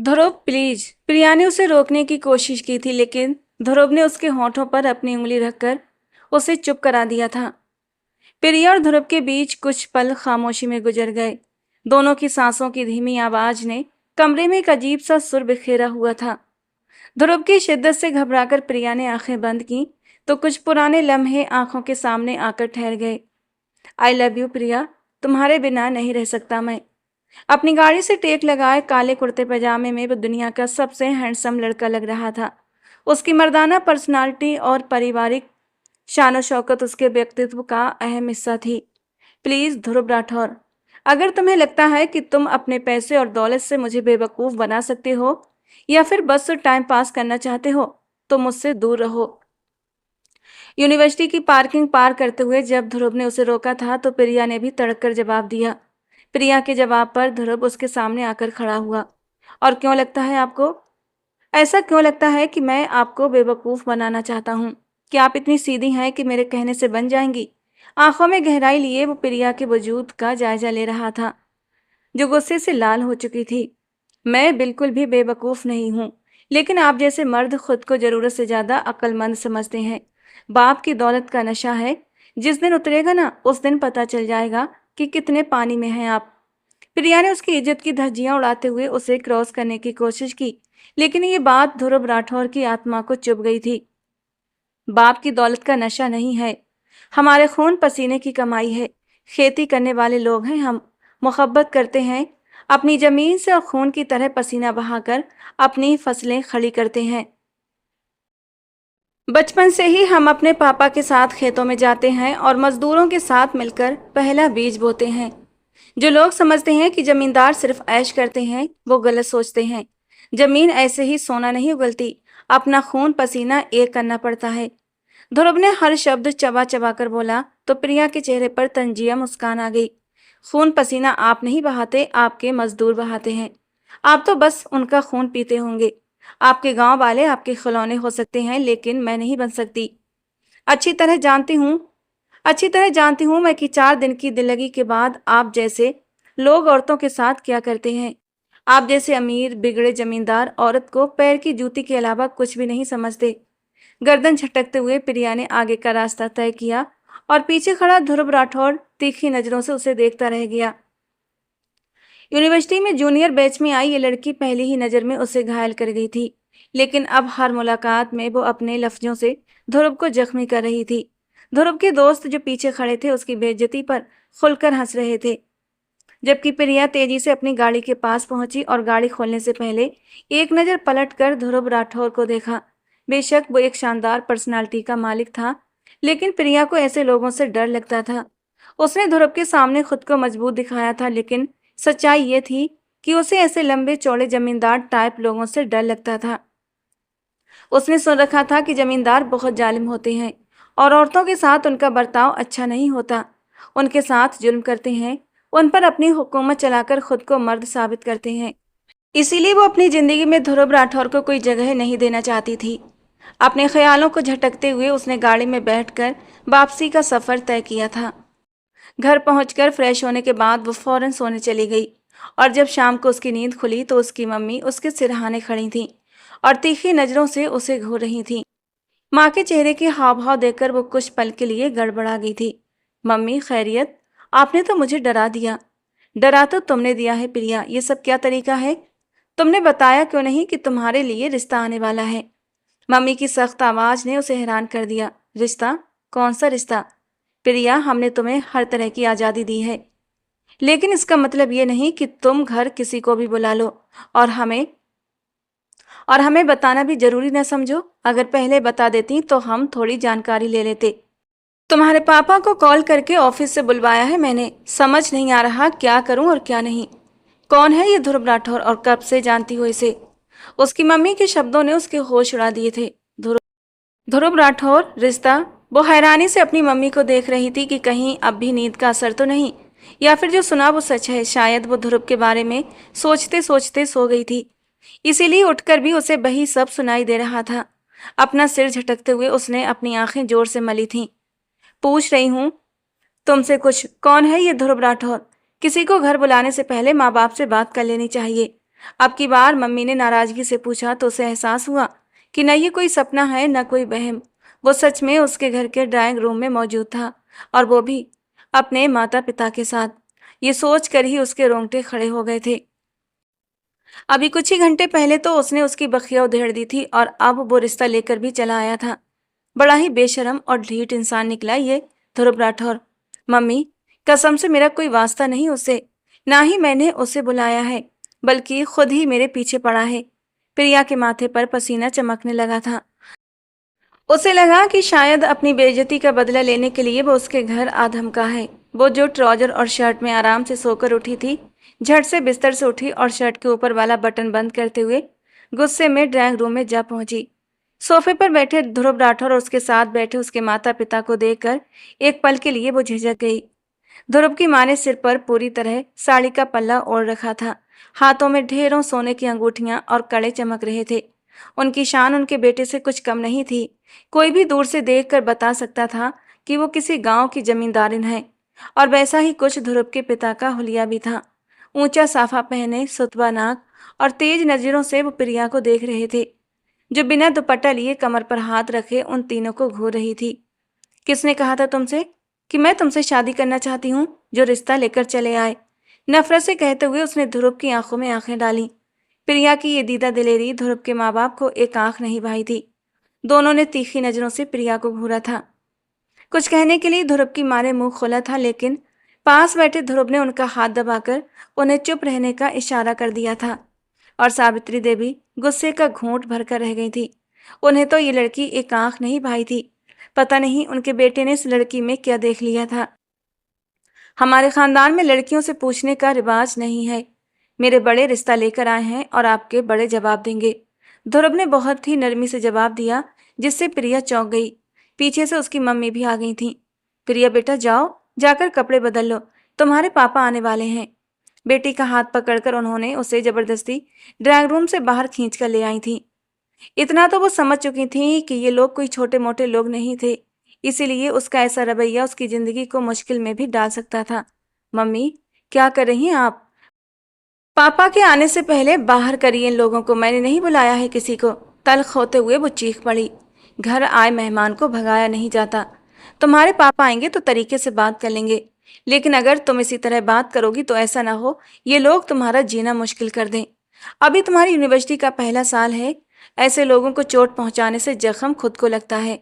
ध्रुव please. प्रिया ने उसे रोकने की कोशिश की थी, लेकिन ध्रुव ने उसके होठों पर अपनी उंगली रखकर उसे चुप करा दिया था। प्रिया और ध्रुव के बीच कुछ पल खामोशी में गुजर गए। दोनों की सांसों की धीमी आवाज ने कमरे में एक अजीब सा सुर बिखेरा हुआ था। ध्रुव की शिद्दत से घबराकर प्रिया ने आंखें बंद की तो कुछ पुराने लम्हे आंखों के सामने आकर ठहर गए। आई लव यू प्रिया, तुम्हारे बिना नहीं रह सकता मैं। अपनी गाड़ी से टेक लगाए काले कुर्ते पैजामे में वो दुनिया का सबसे हैंडसम लड़का लग रहा था। उसकी मर्दाना पर्सनालिटी और पारिवारिक शान शौकत उसके व्यक्तित्व का अहम हिस्सा थी। प्लीज ध्रुव राठौर, अगर तुम्हें लगता है कि तुम अपने पैसे और दौलत से मुझे बेवकूफ बना सकते हो या फिर बस टाइम पास करना चाहते हो तो मुझसे दूर रहो। यूनिवर्सिटी की पार्किंग पार करते हुए जब ध्रुव ने उसे रोका था तो प्रिया ने भी तड़क कर जवाब दिया। प्रिया के जवाब पर ध्रुव उसके सामने आकर खड़ा हुआ। और क्यों लगता है आपको? ऐसा क्यों लगता है कि मैं आपको बेवकूफ बनाना चाहता हूँ? क्या आप इतनी सीधी हैं कि मेरे कहने से बन जाएंगी? आंखों में गहराई लिए वो प्रिया के वजूद का जायजा ले रहा था, जो गुस्से से लाल हो चुकी थी। मैं बिल्कुल भी बेवकूफ नहीं हूँ, लेकिन आप जैसे मर्द खुद को जरूरत से ज्यादा अक्लमंद समझते हैं। बाप की दौलत का नशा है, जिस दिन उतरेगा ना उस दिन पता चल जाएगा कि कितने पानी में हैं आप। प्रिया ने उसकी इज्जत की धज्जियां उड़ाते हुए उसे क्रॉस करने की कोशिश की, लेकिन ये बात ध्रुव राठौर की आत्मा को चुभ गई थी। बाप की दौलत का नशा नहीं है, हमारे खून पसीने की कमाई है। खेती करने वाले लोग हैं हम, मोहब्बत करते हैं, अपनी जमीन से और खून की तरह पसीना बहाकर अपनी फसलें खड़ी करते हैं। बचपन से ही हम अपने पापा के साथ खेतों में जाते हैं और मजदूरों के साथ मिलकर पहला बीज बोते हैं। जो लोग समझते हैं कि जमींदार सिर्फ ऐश करते हैं, वो गलत सोचते हैं। जमीन ऐसे ही सोना नहीं उगलती, अपना खून पसीना एक करना पड़ता है। ध्रुव ने हर शब्द चबा चबा कर बोला तो प्रिया के चेहरे पर तंजिया मुस्कान आ गई। खून पसीना आप नहीं बहाते, आपके मजदूर बहाते हैं। आप तो बस उनका खून पीते होंगे। आपके गांव वाले आपके खिलौने हो सकते हैं, लेकिन मैं नहीं बन सकती। अच्छी तरह जानती हूँ अच्छी तरह जानती हूँ मैं कि 4 दिन की दिल्लगी के बाद आप जैसे लोग औरतों के साथ क्या करते हैं। आप जैसे अमीर बिगड़े जमींदार औरत को पैर की जूती के अलावा कुछ भी नहीं समझते। गर्दन झटकते हुए प्रिया ने आगे का रास्ता तय किया और पीछे खड़ा ध्रुव राठौर तीखी नजरों से उसे देखता रह गया। यूनिवर्सिटी में जूनियर बैच में आई ये लड़की पहली ही नजर में उसे घायल कर गई थी, लेकिन अब हर मुलाकात में वो अपने लफ्जों से ध्रुव को जख्मी कर रही थी। ध्रुव के दोस्त जो पीछे खड़े थे उसकी बेइज्जती पर खुलकर हंस रहे थे, जबकि प्रिया तेजी से अपनी गाड़ी के पास पहुंची और गाड़ी खोलने से पहले एक नज़र पलट कर ध्रुव राठौर को देखा। बेशक वो एक शानदार पर्सनालिटी का मालिक था, लेकिन प्रिया को ऐसे लोगों से डर लगता था। उसने ध्रुव के सामने खुद को मजबूत दिखाया था, लेकिन सच्चाई ये थी कि उसे ऐसे लंबे चौड़े जमींदार टाइप लोगों से डर लगता था। उसने सुन रखा था कि जमींदार बहुत जालिम होते हैं और औरतों के साथ उनका बर्ताव अच्छा नहीं होता। उनके साथ जुल्म करते हैं, उन पर अपनी हुकूमत चलाकर खुद को मर्द साबित करते हैं। इसीलिए वो अपनी जिंदगी में ध्रुव राठौर को कोई जगह नहीं देना चाहती थी। अपने ख्यालों को झटकते हुए उसने गाड़ी में बैठकर वापसी का सफर तय किया था। घर पहुंचकर फ्रेश होने के बाद वो फौरन सोने चली गई और जब शाम को उसकी नींद खुली तो उसकी मम्मी उसके सिरहाने खड़ी थीं और तीखी नजरों से उसे घूर रही थीं। माँ के चेहरे के हाव भाव देखकर वो कुछ पल के लिए गड़बड़ा गई थी। मम्मी खैरियत? आपने तो मुझे डरा दिया। डरा तो तुमने दिया है प्रिया, ये सब क्या तरीका है? तुमने बताया क्यों नहीं कि तुम्हारे लिए रिश्ता आने वाला है? मम्मी की सख्त आवाज ने उसे हैरान कर दिया। रिश्ता? कौन सा रिश्ता? प्रिया, हमने तुम्हें हर तरह की आज़ादी दी है, लेकिन इसका मतलब ये नहीं कि तुम घर किसी को भी बुला लो और हमें बताना भी जरूरी न समझो। अगर पहले बता देती तो हम थोड़ी जानकारी ले लेते। तुम्हारे पापा को कॉल करके ऑफिस से बुलवाया है मैंने। समझ नहीं आ रहा क्या करूं और क्या नहीं। कौन है ये ध्रुव राठौर और कब से जानती हो इसे? उसकी मम्मी के शब्दों ने उसके होश उड़ा दिए थे। ध्रुव ध्रुव राठौर, रिश्ता? वो हैरानी से अपनी मम्मी को देख रही थी कि कहीं अब भी नींद का असर तो नहीं, या फिर जो सुना वो सच है। शायद वो ध्रुव के बारे में सोचते सोचते सो गई थी, इसीलिए उठकर भी उसे वही सब सुनाई दे रहा था। अपना सिर झटकते हुए उसने अपनी आंखें जोर से मली थीं। पूछ रही हूँ तुमसे कुछ। कौन है ये ध्रुव राठौर? किसी को घर बुलाने से पहले माँ बाप से बात कर लेनी चाहिए। अब की बार मम्मी ने नाराजगी से पूछा तो उसे एहसास हुआ कि न ये कोई सपना है न कोई वहम। वो सच में उसके घर के ड्राइंग रूम में मौजूद था, और वो भी अपने माता पिता के साथ। ये सोच कर ही उसके रोंगटे खड़े हो गए थे। अभी कुछ ही घंटे पहले तो उसने उसकी बखिया उधेड़ दी थी, और अब वो रिश्ता लेकर भी चला आया था। बड़ा ही बेशरम और ढीठ इंसान निकला ये ध्रुव राठौर। मम्मी, कसम से मेरा कोई वास्ता नहीं उससे, ना ही मैंने उसे बुलाया है, बल्कि खुद ही मेरे पीछे पड़ा है। प्रिया के माथे पर पसीना चमकने लगा था। उसे लगा कि शायद अपनी बेइज्जती का बदला लेने के लिए वो उसके घर आ धमका है। वो जो ट्राउजर और शर्ट में आराम से सोकर उठी थी, झट से बिस्तर से उठी और शर्ट के ऊपर वाला बटन बंद करते हुए गुस्से में ड्राइंग रूम में जा पहुंची। सोफे पर बैठे ध्रुव राठौर और उसके साथ बैठे उसके माता पिता को देखकर एक पल के लिए वो झिझक गई। ध्रुव की माँ ने सिर पर पूरी तरह साड़ी का पल्ला ओढ़ रखा था। हाथों में ढेरों सोने की अंगूठियां और कड़े चमक रहे थे। उनकी शान उनके बेटे से कुछ कम नहीं थी। कोई भी दूर से देखकर बता सकता था कि वो किसी गांव की जमींदारिन है। और वैसा ही कुछ ध्रुव के पिता का हुलिया भी था। ऊंचा साफा पहने, सुतवा नाक और तेज नजरों से वो प्रिया को देख रहे थे, जो बिना दुपट्टा लिए कमर पर हाथ रखे उन तीनों को घूर रही थी। किसने कहा था तुमसे कि मैं तुमसे शादी करना चाहती हूँ, जो रिश्ता लेकर चले आए? नफरत से कहते हुए उसने ध्रुव की आंखों में आंखें डाली। प्रिया की ये दीदा दिलेरी ध्रुव के माँ बाप को एक आंख नहीं भाई थी। दोनों ने तीखी नजरों से प्रिया को घूरा था। कुछ कहने के लिए ध्रुव की माँ ने मुंह खोला था, लेकिन पास बैठे ध्रुव ने उनका हाथ दबाकर उन्हें चुप रहने का इशारा कर दिया था। और सावित्री देवी गुस्से का घूंट भरकर रह गई थी। उन्हें तो ये लड़की एक आंख नहीं भाई थी। पता नहीं उनके बेटे ने इस लड़की में क्या देख लिया था। हमारे खानदान में लड़कियों से पूछने का रिवाज नहीं है। मेरे बड़े रिश्ता लेकर आए हैं और आपके बड़े जवाब देंगे। ध्रुव ने बहुत ही नरमी से जवाब दिया, जिससे प्रिया चौंक गई। पीछे से उसकी मम्मी भी आ गई थी। प्रिया बेटा जाओ, जाकर कपड़े बदल लो, तुम्हारे पापा आने वाले हैं। बेटी का हाथ पकड़कर उन्होंने उसे जबरदस्ती ड्राइंग रूम से बाहर खींच कर ले आई थी। इतना तो वो समझ चुकी थी कि ये लोग कोई छोटे मोटे लोग नहीं थे, इसीलिए उसका ऐसा रवैया उसकी जिंदगी को मुश्किल में भी डाल सकता था। मम्मी, क्या कर रही हैं आप? पापा के आने से पहले बाहर करिए इन लोगों को, मैंने नहीं बुलाया है किसी को। तल्ख होते हुए वो चीख पड़ी। घर आए मेहमान को भगाया नहीं जाता। तुम्हारे पापा आएंगे तो तरीके से बात कर लेंगे, लेकिन अगर तुम इसी तरह बात करोगी तो ऐसा ना हो ये लोग तुम्हारा जीना मुश्किल कर दें। अभी तुम्हारी यूनिवर्सिटी का पहला साल है। ऐसे लोगों को चोट पहुंचाने से जख्म खुद को लगता है,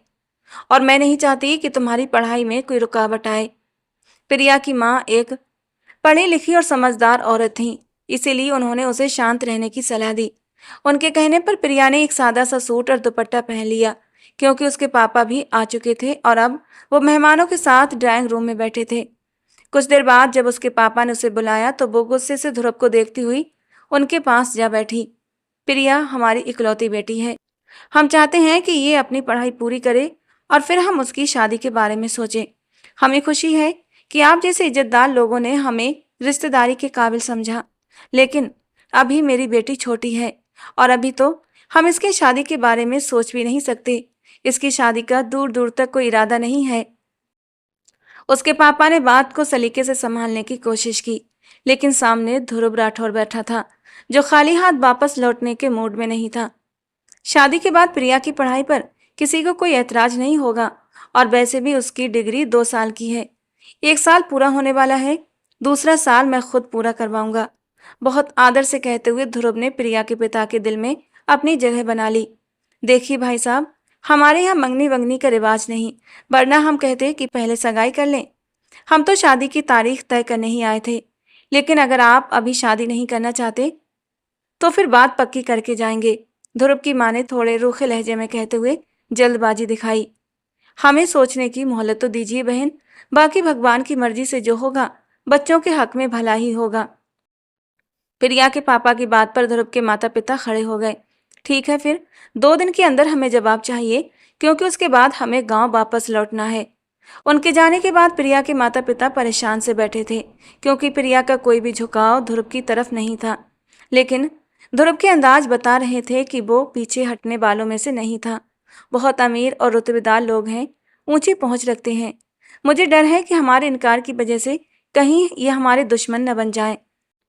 और मैं नहीं चाहती कि तुम्हारी पढ़ाई में कोई रुकावट आए। प्रिया की माँ एक पढ़ी लिखी और समझदार औरत थी, इसीलिए उन्होंने उसे शांत रहने की सलाह दी। उनके कहने पर प्रिया ने एक सादा सा सूट और दुपट्टा पहन लिया, क्योंकि उसके पापा भी आ चुके थे और अब वो मेहमानों के साथ ड्राइंग रूम में बैठे थे। कुछ देर बाद जब उसके पापा ने उसे बुलाया तो वो गुस्से से ध्रुव को देखती हुई उनके पास जा बैठी। प्रिया हमारी इकलौती बेटी है। हम चाहते हैं कि ये अपनी पढ़ाई पूरी करे और फिर हम उसकी शादी के बारे में सोचें। हमें खुशी है कि आप जैसे इज्जतदार लोगों ने हमें रिश्तेदारी के काबिल समझा, लेकिन अभी मेरी बेटी छोटी है और अभी तो हम इसकी शादी के बारे में सोच भी नहीं सकते। इसकी शादी का दूर दूर तक कोई इरादा नहीं है। उसके पापा ने बात को सलीके से संभालने की कोशिश की, लेकिन सामने ध्रुव राठौर बैठा था, जो खाली हाथ वापस लौटने के मूड में नहीं था। शादी के बाद प्रिया की पढ़ाई पर किसी को कोई ऐतराज नहीं होगा, और वैसे भी उसकी डिग्री 2 साल की है। 1 साल पूरा होने वाला है, दूसरा साल मैं खुद पूरा करवाऊंगा। बहुत आदर से कहते हुए ध्रुव ने प्रिया के पिता के दिल में अपनी जगह बना ली। देखिए भाई साहब, हमारे यहाँ मंगनी वंगनी का रिवाज नहीं, वरना हम कहते कि पहले सगाई कर लें। हम तो शादी की तारीख तय करने ही आए थे, लेकिन अगर आप अभी शादी नहीं करना चाहते तो फिर बात पक्की करके जाएंगे। ध्रुव की माँ ने थोड़े रूखे लहजे में कहते हुए जल्दबाजी दिखाई। हमें सोचने की मोहलत तो दीजिए बहन, बाकी भगवान की मर्जी से जो होगा बच्चों के हक में भला ही होगा। प्रिया के पापा की बात पर ध्रुव के माता पिता खड़े हो गए। ठीक है, फिर 2 दिन के अंदर हमें जवाब चाहिए, क्योंकि उसके बाद हमें गांव वापस लौटना है। उनके जाने के बाद प्रिया के माता पिता परेशान से बैठे थे, क्योंकि प्रिया का कोई भी झुकाव ध्रुव की तरफ नहीं था। लेकिन ध्रुव के अंदाज बता रहे थे कि वो पीछे हटने वालों में से नहीं था। बहुत अमीर और रुतबेदार लोग हैं, ऊंची पहुंच रखते हैं। मुझे डर है कि हमारे इनकार की वजह से कहीं ये हमारे दुश्मन न बन जाएं।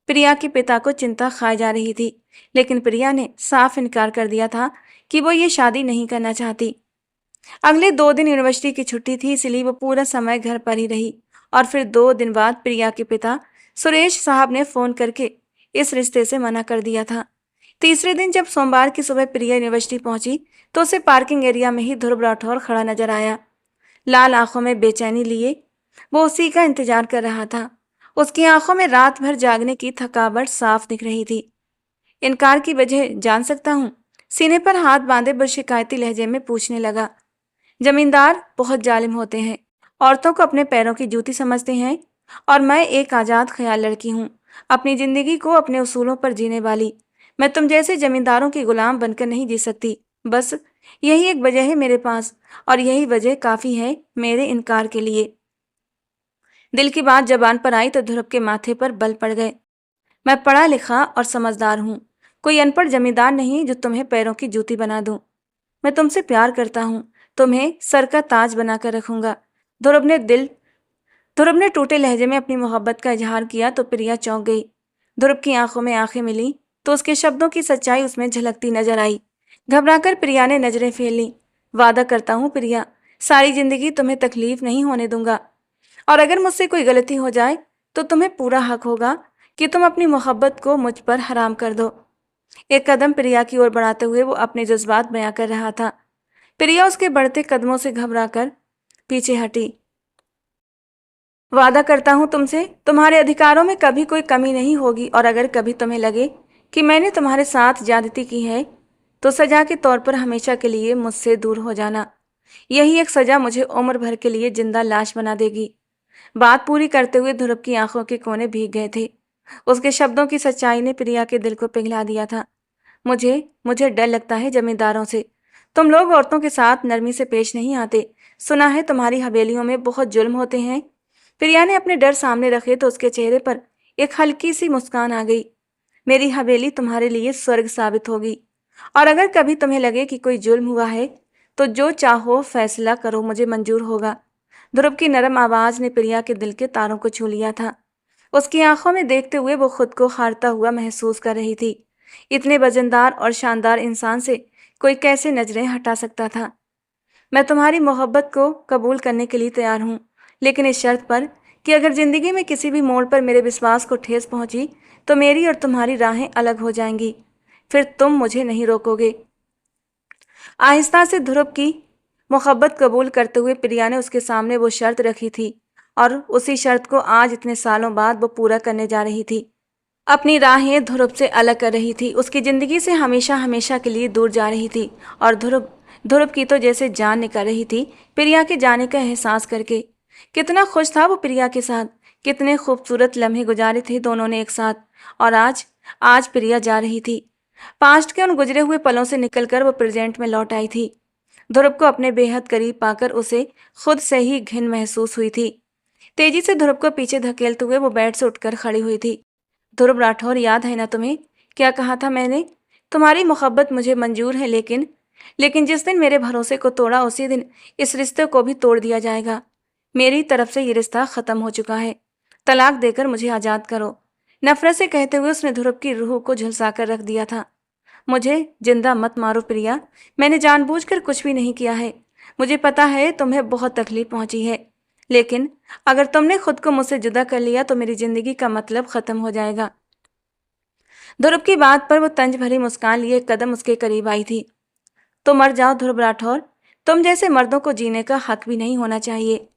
प्रिया के पिता को चिंता खाई जा रही थी लेकिन प्रिया ने साफ इनकार कर दिया था कि वो ये शादी नहीं करना चाहती। अगले 2 दिन यूनिवर्सिटी की छुट्टी थी, इसलिए वो पूरा समय घर पर ही रही। और फिर 2 दिन बाद प्रिया के पिता सुरेश साहब ने फोन करके इस रिश्ते से मना कर दिया था। तीसरे दिन जब सोमवार की सुबह प्रिया यूनिवर्सिटी पहुंची तो उसे पार्किंग एरिया में ही ध्रुव राठौर खड़ा नजर आया। लाल आंखों में बेचैनी लिए वो उसी का इंतजार कर रहा था। उसकी आंखों में रात भर जागने की थकावट साफ दिख रही थी। इनकार की वजह जान सकता हूँ? सीने पर हाथ बांधे वो शिकायती लहजे में पूछने लगा। जमींदार बहुत जालिम होते हैं, औरतों को अपने पैरों की जूती समझते हैं, और मैं एक आजाद ख्याल लड़की हूँ, अपनी जिंदगी को अपने उसूलों पर जीने वाली। मैं तुम जैसे जमींदारों की गुलाम बनकर नहीं जी सकती। बस यही एक वजह है मेरे पास, और यही वजह काफी है मेरे इनकार के लिए। दिल की बात जबान पर आई तो ध्रुव के माथे पर बल पड़ गए। मैं पढ़ा लिखा और समझदार हूँ, कोई अनपढ़ जमींदार नहीं जो तुम्हें पैरों की जूती बना दूं। मैं तुमसे प्यार करता हूँ, तुम्हें सर का ताज बनाकर रखूंगा। ध्रुव ने दिल ध्रुव ने टूटे लहजे में अपनी मोहब्बत का इजहार किया तो प्रिया चौंक गई। ध्रुव की आंखों में आंखें मिली तो उसके शब्दों की सच्चाई उसमें झलकती नजर आई। घबराकर प्रिया ने नजरें फेर ली। वादा करता हूँ प्रिया, सारी जिंदगी तुम्हें तकलीफ नहीं होने दूंगा, और अगर मुझसे कोई गलती हो जाए तो तुम्हें पूरा हक होगा कि तुम अपनी मोहब्बत को मुझ पर हराम कर दो। एक कदम प्रिया की ओर बढ़ाते हुए वो अपने जज्बात बयां कर रहा था। प्रिया उसके बढ़ते कदमों से घबराकर पीछे हटी। वादा करता हूं तुमसे, तुम्हारे अधिकारों में कभी कोई कमी नहीं होगी, और अगर कभी तुम्हें लगे कि मैंने तुम्हारे साथ ज्यादती की है तो सजा के तौर पर हमेशा के लिए मुझसे दूर हो जाना। यही एक सजा मुझे उम्र भर के लिए जिंदा लाश बना देगी। बात पूरी करते हुए ध्रुव की आंखों के कोने भीग गए थे। उसके शब्दों की सच्चाई ने प्रिया के दिल को पिघला दिया था। मुझे मुझे डर लगता है जमींदारों से। तुम लोग औरतों के साथ नरमी से पेश नहीं आते। सुना है तुम्हारी हवेलियों में बहुत जुल्म होते हैं। प्रिया ने अपने डर सामने रखे तो उसके चेहरे पर एक हल्की सी मुस्कान आ गई। मेरी हवेली तुम्हारे लिए स्वर्ग साबित होगी, और अगर कभी तुम्हें लगे कि कोई जुल्म हुआ है तो जो चाहो फैसला करो, मुझे मंजूर होगा। ध्रुव की नरम आवाज ने प्रिया के दिल के तारों को छू लिया था। उसकी आंखों में देखते हुए वो खुद को हारता हुआ महसूस कर रही थी। इतने वजनदार और शानदार इंसान से कोई कैसे नजरें हटा सकता था। मैं तुम्हारी मोहब्बत को कबूल करने के लिए तैयार हूँ, लेकिन इस शर्त पर कि अगर जिंदगी में किसी भी मोड़ पर मेरे विश्वास को ठेस पहुंची तो मेरी और तुम्हारी राहें अलग हो जाएंगी। फिर तुम मुझे नहीं रोकोगे। आहिस्ता से ध्रुव की मोहब्बत कबूल करते हुए प्रिया ने उसके सामने वो शर्त रखी थी, और उसी शर्त को आज इतने सालों बाद वो पूरा करने जा रही थी। अपनी राहें ध्रुव से अलग कर रही थी, उसकी जिंदगी से हमेशा हमेशा के लिए दूर जा रही थी। और ध्रुव ध्रुव की तो जैसे जान निकल रही थी प्रिया के जाने का एहसास करके। कितना खुश था वो प्रिया के साथ, कितने खूबसूरत लम्हे गुजारे थे दोनों ने एक साथ। और आज आज प्रिया जा रही थी। पास्ट के उन गुजरे हुए पलों से निकलकर वो प्रेजेंट में लौट आई थी। ध्रुव को अपने बेहद करीब पाकर उसे खुद से ही घिन महसूस हुई थी। तेजी से ध्रुव को पीछे धकेलते हुए वो बेड से उठकर खड़ी हुई थी। ध्रुव राठौर, याद है ना तुम्हें? क्या कहा था मैंने? तुम्हारी मोहब्बत मुझे मंजूर है, लेकिन जिस दिन मेरे भरोसे को तोड़ा उसी दिन इस रिश्ते को भी तोड़ दिया जाएगा। मेरी तरफ से ये रिश्ता खत्म हो चुका है। तलाक देकर मुझे आजाद करो। नफरत से कहते हुए उसने ध्रुव की रूह को झुलसा कर रख दिया था। मुझे जिंदा मत मारो प्रिया, मैंने जानबूझकर कुछ भी नहीं किया है। मुझे पता है तुम्हें बहुत तकलीफ पहुंची है, लेकिन अगर तुमने खुद को मुझसे जुदा कर लिया तो मेरी जिंदगी का मतलब खत्म हो जाएगा। ध्रुव की बात पर वो तंज भरी मुस्कान लिए एक कदम उसके करीब आई थी। तो मर जाओ ध्रुव राठौर, तुम जैसे मर्दों को जीने का हक भी नहीं होना चाहिए।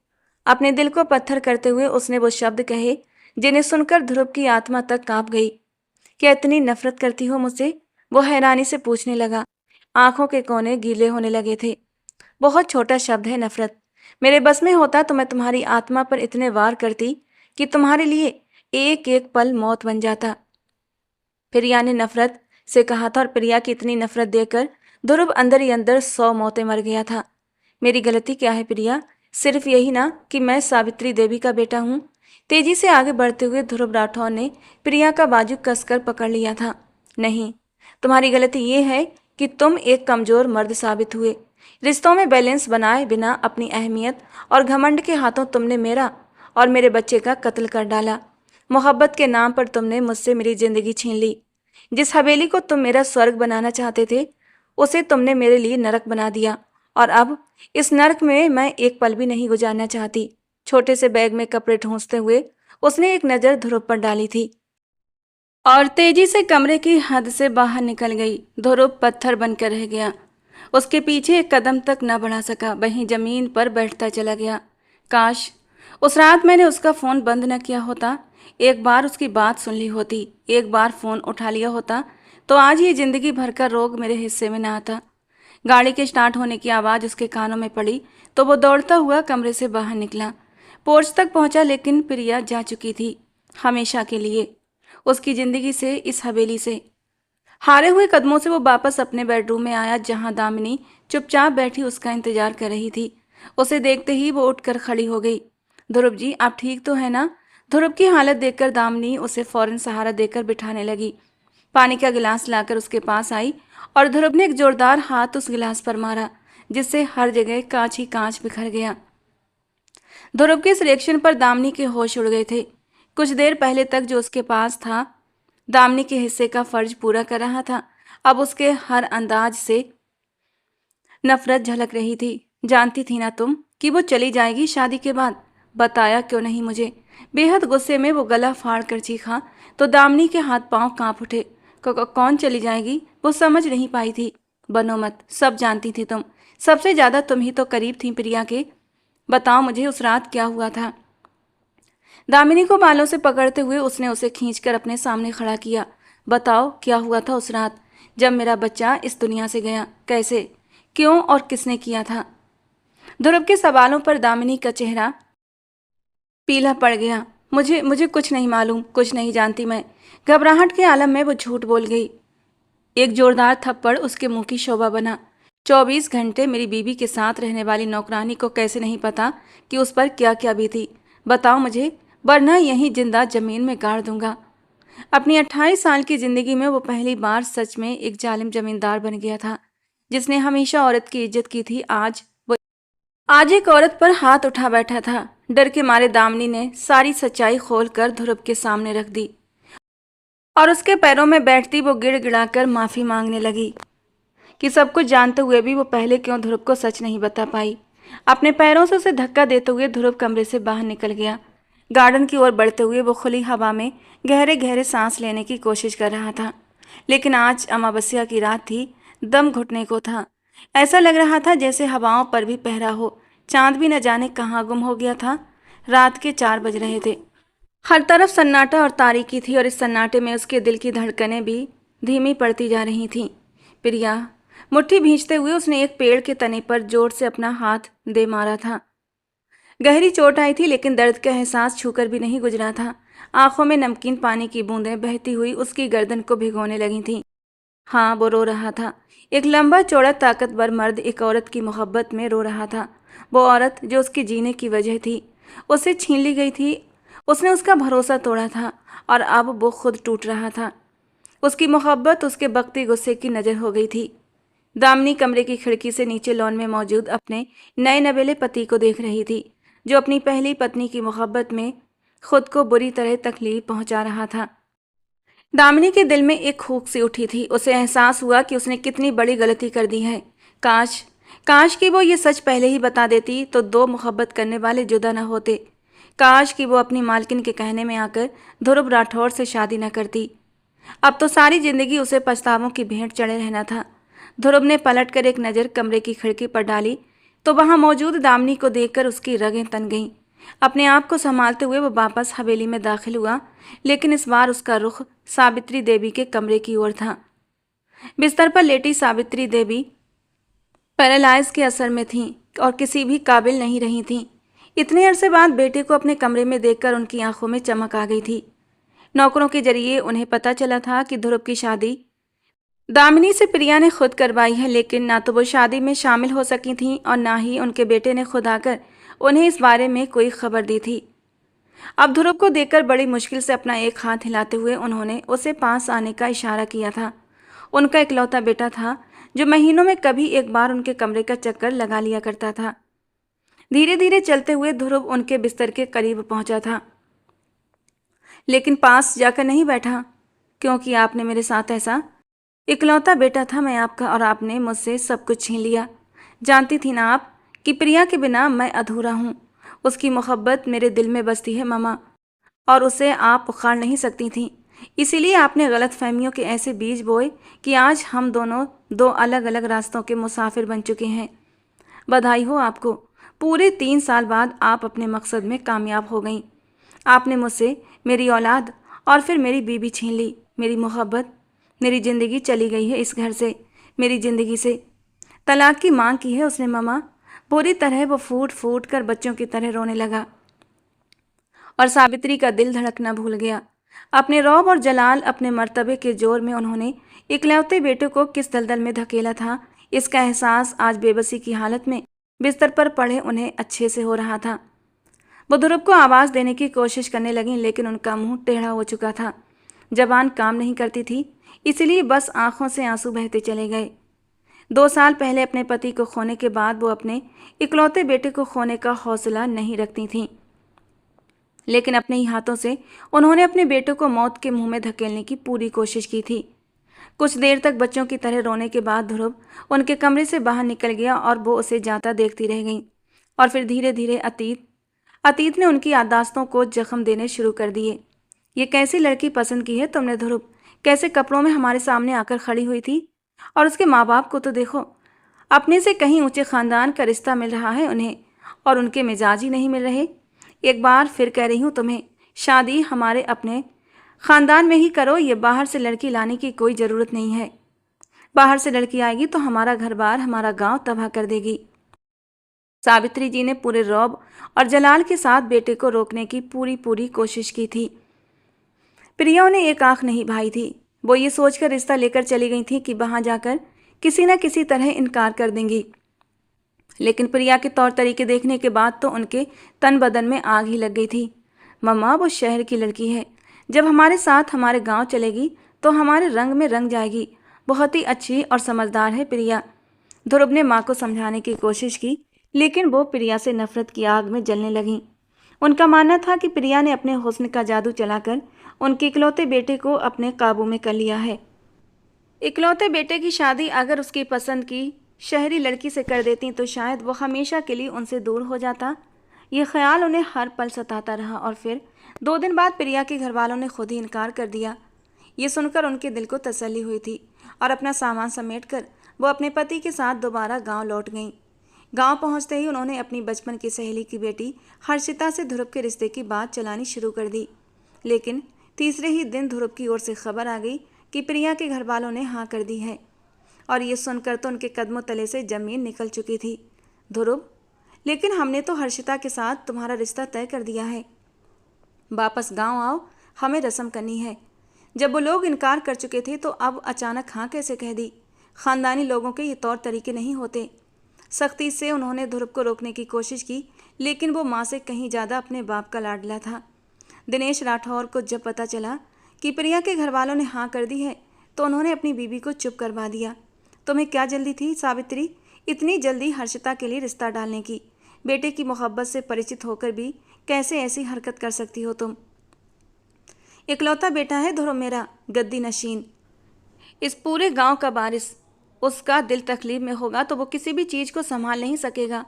अपने दिल को पत्थर करते हुए उसने वो शब्द कहे जिन्हें सुनकर ध्रुव की आत्मा तक कांप गई। क्या इतनी नफरत करती हो मुझसे? वो हैरानी से पूछने लगा। आंखों के कोने गीले होने लगे थे। बहुत छोटा शब्द है नफरत। मेरे बस में होता तो मैं तुम्हारी आत्मा पर इतने वार करती कि तुम्हारे लिए एक एक पल मौत बन जाता। प्रिया ने नफरत से कहा था, और प्रिया की इतनी नफरत देकर ध्रुव अंदर ही अंदर 100 मौतें मर गया था। मेरी गलती क्या है प्रिया? सिर्फ यही ना कि मैं सावित्री देवी का बेटा हूँ? तेजी से आगे बढ़ते हुए ध्रुव राठौर ने प्रिया का बाजू कसकर पकड़ लिया था। नहीं, तुम्हारी गलती ये है कि तुम एक कमजोर मर्द साबित हुए। रिश्तों में बैलेंस बनाए बिना अपनी अहमियत और घमंड के हाथों तुमने मेरा और मेरे बच्चे का कत्ल कर डाला। मोहब्बत के नाम पर तुमने मुझसे मेरी जिंदगी छीन ली। जिस हवेली को तुम मेरा स्वर्ग बनाना चाहते थे, उसे तुमने मेरे लिए नरक बना दिया। और अब इस नरक में मैं एक पल भी नहीं गुजारना चाहती। छोटे से बैग में कपड़े ठूंसते हुए उसने एक नज़र ध्रुव पर डाली थी और तेजी से कमरे की हद से बाहर निकल गई। ध्रुव पत्थर बनकर रह गया। उसके पीछे एक कदम तक न बढ़ा सका, वहीं जमीन पर बैठता चला गया। काश उस रात मैंने उसका फ़ोन बंद न किया होता, एक बार उसकी बात सुन ली होती, एक बार फ़ोन उठा लिया होता, तो आज ये ज़िंदगी भर का रोग मेरे हिस्से में ना आता। गाड़ी के स्टार्ट होने की आवाज़ उसके कानों में पड़ी तो वो दौड़ता हुआ कमरे से बाहर निकला। पोर्च तक पहुंचा, लेकिन प्रिया जा चुकी थी, हमेशा के लिए, उसकी ज़िंदगी से, इस हवेली से। हारे हुए कदमों से वो वापस अपने बेडरूम में आया, जहां दामिनी चुपचाप बैठी उसका इंतजार कर रही थी। उसे देखते ही वो उठकर खड़ी हो गई। ध्रुव जी, आप ठीक तो है ना? ध्रुव की हालत देखकर दामिनी उसे फौरन सहारा देकर बिठाने लगी। पानी का गिलास लाकर उसके पास आई और ध्रुव ने एक जोरदार हाथ उस गिलास पर मारा, जिससे हर जगह कांच ही कांच बिखर गया। ध्रुव के इस रिएक्शन पर दामिनी के होश उड़ गए थे। कुछ देर पहले तक जो उसके पास था, दामिनी के हिस्से का फर्ज पूरा कर रहा था, अब उसके हर अंदाज से नफरत झलक रही थी। जानती थी ना तुम कि वो चली जाएगी शादी के बाद? बताया क्यों नहीं मुझे? बेहद गुस्से में वो गला फाड़ कर चीखा तो दामिनी के हाथ पांव कांप उठे। कौन चली जाएगी? वो समझ नहीं पाई थी। बनो मत, सब जानती थी तुम। सबसे ज्यादा तुम ही तो करीब थी प्रिया के। बताओ मुझे, उस रात क्या हुआ था? दामिनी को बालों से पकड़ते हुए उसने उसे खींचकर अपने सामने खड़ा किया। बताओ क्या हुआ था उस रात, जब मेरा बच्चा इस दुनिया से गया? कैसे, क्यों और किसने किया था? ध्रुव के सवालों पर दामिनी का चेहरा पीला पड़ गया। मुझे मुझे कुछ नहीं मालूम, कुछ नहीं जानती मैं। घबराहट के आलम में वो झूठ बोल गई। एक जोरदार थप्पड़ उसके मुंह की शोभा बना। 24 घंटे मेरी बीवी के साथ रहने वाली नौकरानी को कैसे नहीं पता कि उस पर क्या क्या बीती? बताओ मुझे, वरना यहीं जिंदा जमीन में गाड़ दूंगा। अपनी 28 साल की जिंदगी में वो पहली बार सच में एक जालिम जमींदार बन गया था, जिसने हमेशा औरत की इज्जत की थी। आज एक औरत पर हाथ उठा बैठा था। डर के मारे दामिनी ने सारी सच्चाई खोलकर ध्रुव के सामने रख दी और उसके पैरों में बैठती वो गिड़गिड़ाकर माफी मांगने लगी कि सब कुछ जानते हुए भी वो पहले क्यों ध्रुव को सच नहीं बता पाई। अपने पैरों से उसे धक्का देते हुए ध्रुव कमरे से बाहर निकल गया। गार्डन की ओर बढ़ते हुए वो खुली हवा में गहरे गहरे सांस लेने की कोशिश कर रहा था। लेकिन आज अमावस्या की रात थी, दम घुटने को था। ऐसा लग रहा था जैसे हवाओं पर भी पहरा हो। चांद भी न जाने कहाँ गुम हो गया था। रात के 4 बज रहे थे। हर तरफ सन्नाटा और तारीकी थी और इस सन्नाटे में उसके दिल की धड़कनें भी धीमी पड़ती जा रही थीं। प्रिया, मुट्ठी भींचते हुए उसने एक पेड़ के तने पर जोर से अपना हाथ दे मारा था। गहरी चोट आई थी, लेकिन दर्द का एहसास छूकर भी नहीं गुजरा था। आंखों में नमकीन पानी की बूंदें बहती हुई उसकी गर्दन को भिगोने लगी थीं। हाँ, वो रो रहा था। एक लंबा चौड़ा ताकतवर मर्द एक औरत की मोहब्बत में रो रहा था। वो औरत जो उसके जीने की वजह थी, उससे छीन ली गई थी। उसने उसका भरोसा तोड़ा था और अब वो खुद टूट रहा था। उसकी मोहब्बत उसके बकते गुस्से की नज़र हो गई थी। दामिनी कमरे की खिड़की से नीचे लॉन में मौजूद अपने नए नवेले पति को देख रही थी, जो अपनी पहली पत्नी की मोहब्बत में खुद को बुरी तरह तकलीफ पहुंचा रहा था। दामिनी के दिल में एक खूक सी उठी थी। उसे एहसास हुआ कि उसने कितनी बड़ी गलती कर दी है। काश काश कि वो ये सच पहले ही बता देती तो दो मोहब्बत करने वाले जुदा न होते। काश कि वो अपनी मालकिन के कहने में आकर ध्रुव राठौर से शादी न करती। अब तो सारी जिंदगी उसे पछतावों की भेंट चढ़े रहना था। ध्रुव ने पलटकर एक नज़र कमरे की खिड़की पर डाली तो वहां मौजूद दामिनी को देखकर उसकी रगें तन गईं। अपने आप को संभालते हुए वो वापस हवेली में दाखिल हुआ, लेकिन इस बार उसका रुख सावित्री देवी के कमरे की ओर था। बिस्तर पर लेटी सावित्री देवी पैरालाइज के असर में थीं और किसी भी काबिल नहीं रही थीं। इतने अरसे बाद बेटे को अपने कमरे में देखकर उनकी आंखों में चमक आ गई थी। नौकरों के जरिए उन्हें पता चला था कि ध्रुव की शादी दामिनी से प्रिया ने खुद करवाई है, लेकिन ना तो वो शादी में शामिल हो सकी थीं और ना ही उनके बेटे ने खुद आकर उन्हें इस बारे में कोई खबर दी थी। अब ध्रुव को देखकर बड़ी मुश्किल से अपना एक हाथ हिलाते हुए उन्होंने उसे पास आने का इशारा किया था। उनका इकलौता बेटा था, जो महीनों में कभी एक बार उनके कमरे का चक्कर लगा लिया करता था। धीरे धीरे चलते हुए ध्रुव उनके बिस्तर के करीब पहुंचा था, लेकिन पास जाकर नहीं बैठा। क्योंकि आपने मेरे साथ ऐसा। इकलौता बेटा था मैं आपका और आपने मुझसे सब कुछ छीन लिया। जानती थी ना आप कि प्रिया के बिना मैं अधूरा हूँ। उसकी मोहब्बत मेरे दिल में बसती है मामा, और उसे आप उखाड़ नहीं सकती थीं। इसीलिए आपने गलत फहमियों के ऐसे बीज बोए कि आज हम दोनों दो अलग अलग रास्तों के मुसाफिर बन चुके हैं। बधाई हो आपको। पूरे 3 साल बाद आप अपने मकसद में कामयाब हो गईं। आपने मुझसे मेरी औलाद और फिर मेरी बीबी छीन ली, मेरी मोहब्बत। मेरी ज़िंदगी चली गई है इस घर से, मेरी ज़िंदगी से। तलाक की मांग की है उसने मामा। पूरी तरह वो फूट फूट कर बच्चों की तरह रोने लगा और सावित्री का दिल धड़कना भूल गया। अपने रौब और जलाल, अपने मर्तबे के जोर में उन्होंने इकलौते बेटे को किस दलदल में धकेला था, इसका एहसास आज बेबसी की हालत में बिस्तर पर पड़े उन्हें अच्छे से हो रहा था। वो ध्रुव को आवाज़ देने की कोशिश करने लगीं, लेकिन उनका मुंह टेढ़ा हो चुका था। जबान काम नहीं करती थी, इसलिए बस आंखों से आंसू बहते चले गए। 2 साल पहले अपने पति को खोने के बाद वो अपने इकलौते बेटे को खोने का हौसला नहीं रखती थीं, लेकिन अपने ही हाथों से उन्होंने अपने बेटे को मौत के मुंह में धकेलने की पूरी कोशिश की थी। कुछ देर तक बच्चों की तरह रोने के बाद ध्रुव उनके कमरे से बाहर निकल गया और वो उसे जाता देखती रह गई। और फिर धीरे धीरे अतीत ने उनकी याददाश्तों को जख्म देने शुरू कर दिए। ये कैसी लड़की पसंद की है तुमने ध्रुव? कैसे कपड़ों में हमारे सामने आकर खड़ी हुई थी? और उसके माँ बाप को तो देखो, अपने से कहीं ऊंचे खानदान का रिश्ता मिल रहा है उन्हें, और उनके मिजाज ही नहीं मिल रहे। एक बार फिर कह रही हूँ तुम्हें, शादी हमारे अपने खानदान में ही करो। ये बाहर से लड़की लाने की कोई ज़रूरत नहीं है। बाहर से लड़की आएगी तो हमारा घर बार, हमारा गांव तबाह कर देगी। सावित्री जी ने पूरे रौब और जलाल के साथ बेटे को रोकने की पूरी पूरी कोशिश की थी। प्रिया ने एक आंख नहीं भाई थी। वो ये सोचकर रिश्ता लेकर चली गई थी कि वहां जाकर किसी न किसी तरह इनकार कर देंगी, लेकिन प्रिया के तौर तरीके देखने के बाद तो उनके तन बदन में आग ही लग गई थी। मम्मा, वो शहर की लड़की है, जब हमारे साथ हमारे गांव चलेगी तो हमारे रंग में रंग जाएगी। बहुत ही अच्छी और समझदार है प्रिया। ध्रुव ने माँ को समझाने की कोशिश की, लेकिन वो प्रिया से नफरत की आग में जलने लगीं। उनका मानना था कि प्रिया ने अपने हुस्न का जादू चलाकर उनके इकलौते बेटे को अपने काबू में कर लिया है। इकलौते बेटे की शादी अगर उसकी पसंद की शहरी लड़की से कर देती तो शायद वो हमेशा के लिए उनसे दूर हो जाता। ये ख्याल उन्हें हर पल सताता रहा और फिर 2 दिन बाद प्रिया के घर वालों ने खुद ही इनकार कर दिया। ये सुनकर उनके दिल को तसल्ली हुई थी और अपना सामान समेटकर वो अपने पति के साथ दोबारा गांव लौट गईं। गांव पहुंचते ही उन्होंने अपनी बचपन की सहेली की बेटी हर्षिता से ध्रुव के रिश्ते की बात चलानी शुरू कर दी, लेकिन तीसरे ही दिन ध्रुव की ओर से खबर आ गई कि प्रिया के घर वालों ने हाँ कर दी है। और ये सुनकर तो उनके कदमों तले से जमीन निकल चुकी थी। ध्रुव, लेकिन हमने तो हर्षिता के साथ तुम्हारा रिश्ता तय कर दिया है। वापस गांव आओ, हमें रस्म करनी है। जब वो लोग इनकार कर चुके थे तो अब अचानक हाँ कैसे कह दी? खानदानी लोगों के ये तौर तरीके नहीं होते। सख्ती से उन्होंने ध्रुव को रोकने की कोशिश की, लेकिन वो माँ से कहीं ज़्यादा अपने बाप का लाडला था। दिनेश राठौर को जब पता चला कि प्रिया के घर वालों ने हाँ कर दी है तो उन्होंने अपनी बीबी को चुप करवा दिया। तुम्हें क्या जल्दी थी सावित्री, इतनी जल्दी हर्षिता के लिए रिश्ता डालने की? बेटे की मोहब्बत से परिचित होकर भी कैसे ऐसी हरकत कर सकती हो तुम? इकलौता बेटा है ध्रुव मेरा, गद्दी नशीन, इस पूरे गांव का बारिस। उसका दिल तकलीफ में होगा तो वो किसी भी चीज़ को संभाल नहीं सकेगा।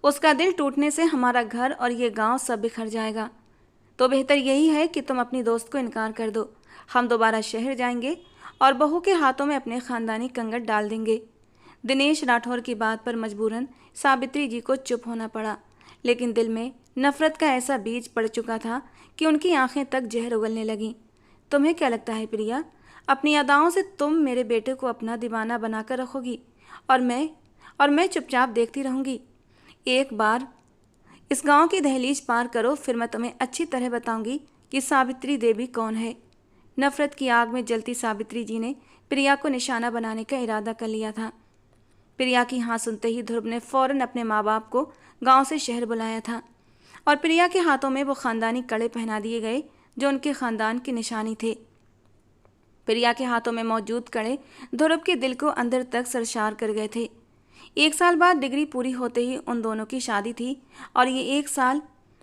उसका दिल टूटने से हमारा घर और ये गांव सब बिखर जाएगा। तो बेहतर यही है कि तुम अपनी दोस्त को इनकार कर दो। हम दोबारा शहर जाएंगे और बहू के हाथों में अपने खानदानी कंगट डाल देंगे। दिनेश राठौर की बात पर मजबूरन सावित्री जी को चुप होना पड़ा, लेकिन दिल में नफरत का ऐसा बीज पड़ चुका था कि उनकी आंखें तक जहर उगलने लगीं। तुम्हें क्या लगता है प्रिया, अपनी अदाओं से तुम मेरे बेटे को अपना दीवाना बनाकर रखोगी और मैं चुपचाप देखती रहूँगी? एक बार इस गांव की दहलीज पार करो, फिर मैं तुम्हें अच्छी तरह बताऊंगी कि सावित्री देवी कौन है। नफरत की आग में जलती सावित्री जी ने प्रिया को निशाना बनाने का इरादा कर लिया था। प्रिया की हाँ सुनते ही ध्रुव ने फौरन अपने माँ बाप को गांव से शहर बुलाया था और प्रिया के हाथों में वो खानदानी कड़े पहना दिए गए जो उनके खानदान की निशानी थे। प्रिया के हाथों में मौजूद कड़े ध्रुव के दिल को अंदर तक सरशार कर गए थे। 1 साल बाद डिग्री पूरी होते ही उन दोनों की शादी थी और ये 1 साल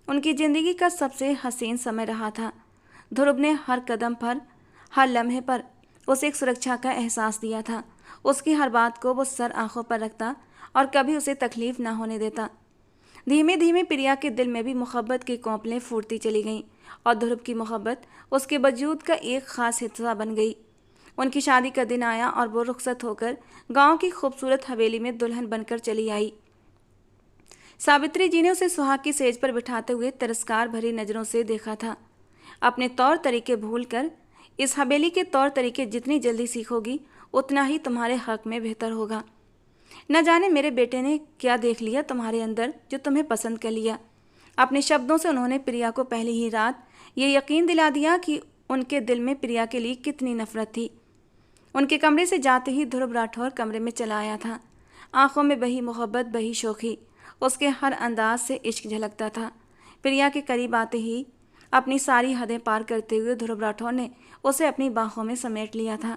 उनकी ज़िंदगी का सबसे हसीन समय रहा था। ध्रुव ने हर कदम पर हर लम्हे पर उसे एक सुरक्षा का एहसास दिया था। उसकी हर बात को वो सर आंखों पर रखता और कभी उसे तकलीफ ना होने देता। धीमे धीमे प्रिया के दिल में भी मोहब्बत की कौपलें फूटती चली गईं और ध्रुव की मोहब्बत उसके वजूद का एक खास हिस्सा बन गई। उनकी शादी का दिन आया और वो रुखसत होकर गांव की खूबसूरत हवेली में दुल्हन बनकर चली आई। सावित्री जी ने उसे सुहाग की सेज पर बिठाते हुए तिरस्कार भरी नजरों से देखा था। अपने तौर तरीके भूलकर इस हवेली के तौर तरीके जितनी जल्दी सीखोगी उतना ही तुम्हारे हक में बेहतर होगा। न जाने मेरे बेटे ने क्या देख लिया तुम्हारे अंदर जो तुम्हें पसंद कर लिया। अपने शब्दों से उन्होंने प्रिया को पहली ही रात ये यकीन दिला दिया कि उनके दिल में प्रिया के लिए कितनी नफरत थी। उनके कमरे से जाते ही ध्रुव राठौर कमरे में चला आया था। आंखों में बही मोहब्बत, बही शोखी, उसके हर अंदाज से इश्क झलकता था। प्रिया के करीब आते ही अपनी सारी हदें पार करते हुए ध्रुव राठौर ने उसे अपनी बाहों में समेट लिया था।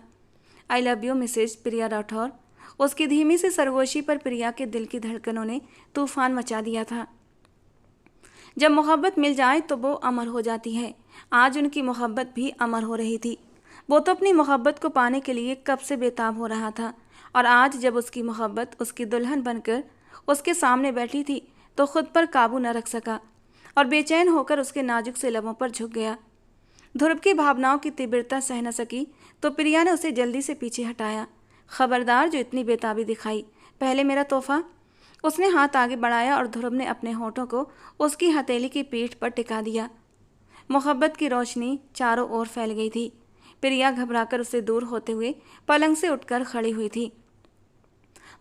आई लव यू मिसेज प्रिया राठौर। उसकी धीमी सी सरगोशी पर प्रिया के दिल की धड़कनों ने तूफान मचा दिया था। जब मोहब्बत मिल जाए तो वो अमर हो जाती है। आज उनकी मोहब्बत भी अमर हो रही थी। वो तो अपनी मोहब्बत को पाने के लिए कब से बेताब हो रहा था और आज जब उसकी मोहब्बत उसकी दुल्हन बनकर उसके सामने बैठी थी तो खुद पर काबू न रख सका और बेचैन होकर उसके नाजुक से लबों पर झुक गया। ध्रुव की भावनाओं की तीव्रता सह न सकी तो प्रिया ने उसे जल्दी से पीछे हटाया। खबरदार जो इतनी बेताबी दिखाई, पहले मेरा तोहफा। उसने हाथ आगे बढ़ाया और ध्रुव ने अपने होठों को उसकी हथेली की पीठ पर टिका दिया। मोहब्बत की रोशनी चारों ओर फैल गई थी। प्रिया घबराकर उससे दूर होते हुए पलंग से उठकर खड़ी हुई थी।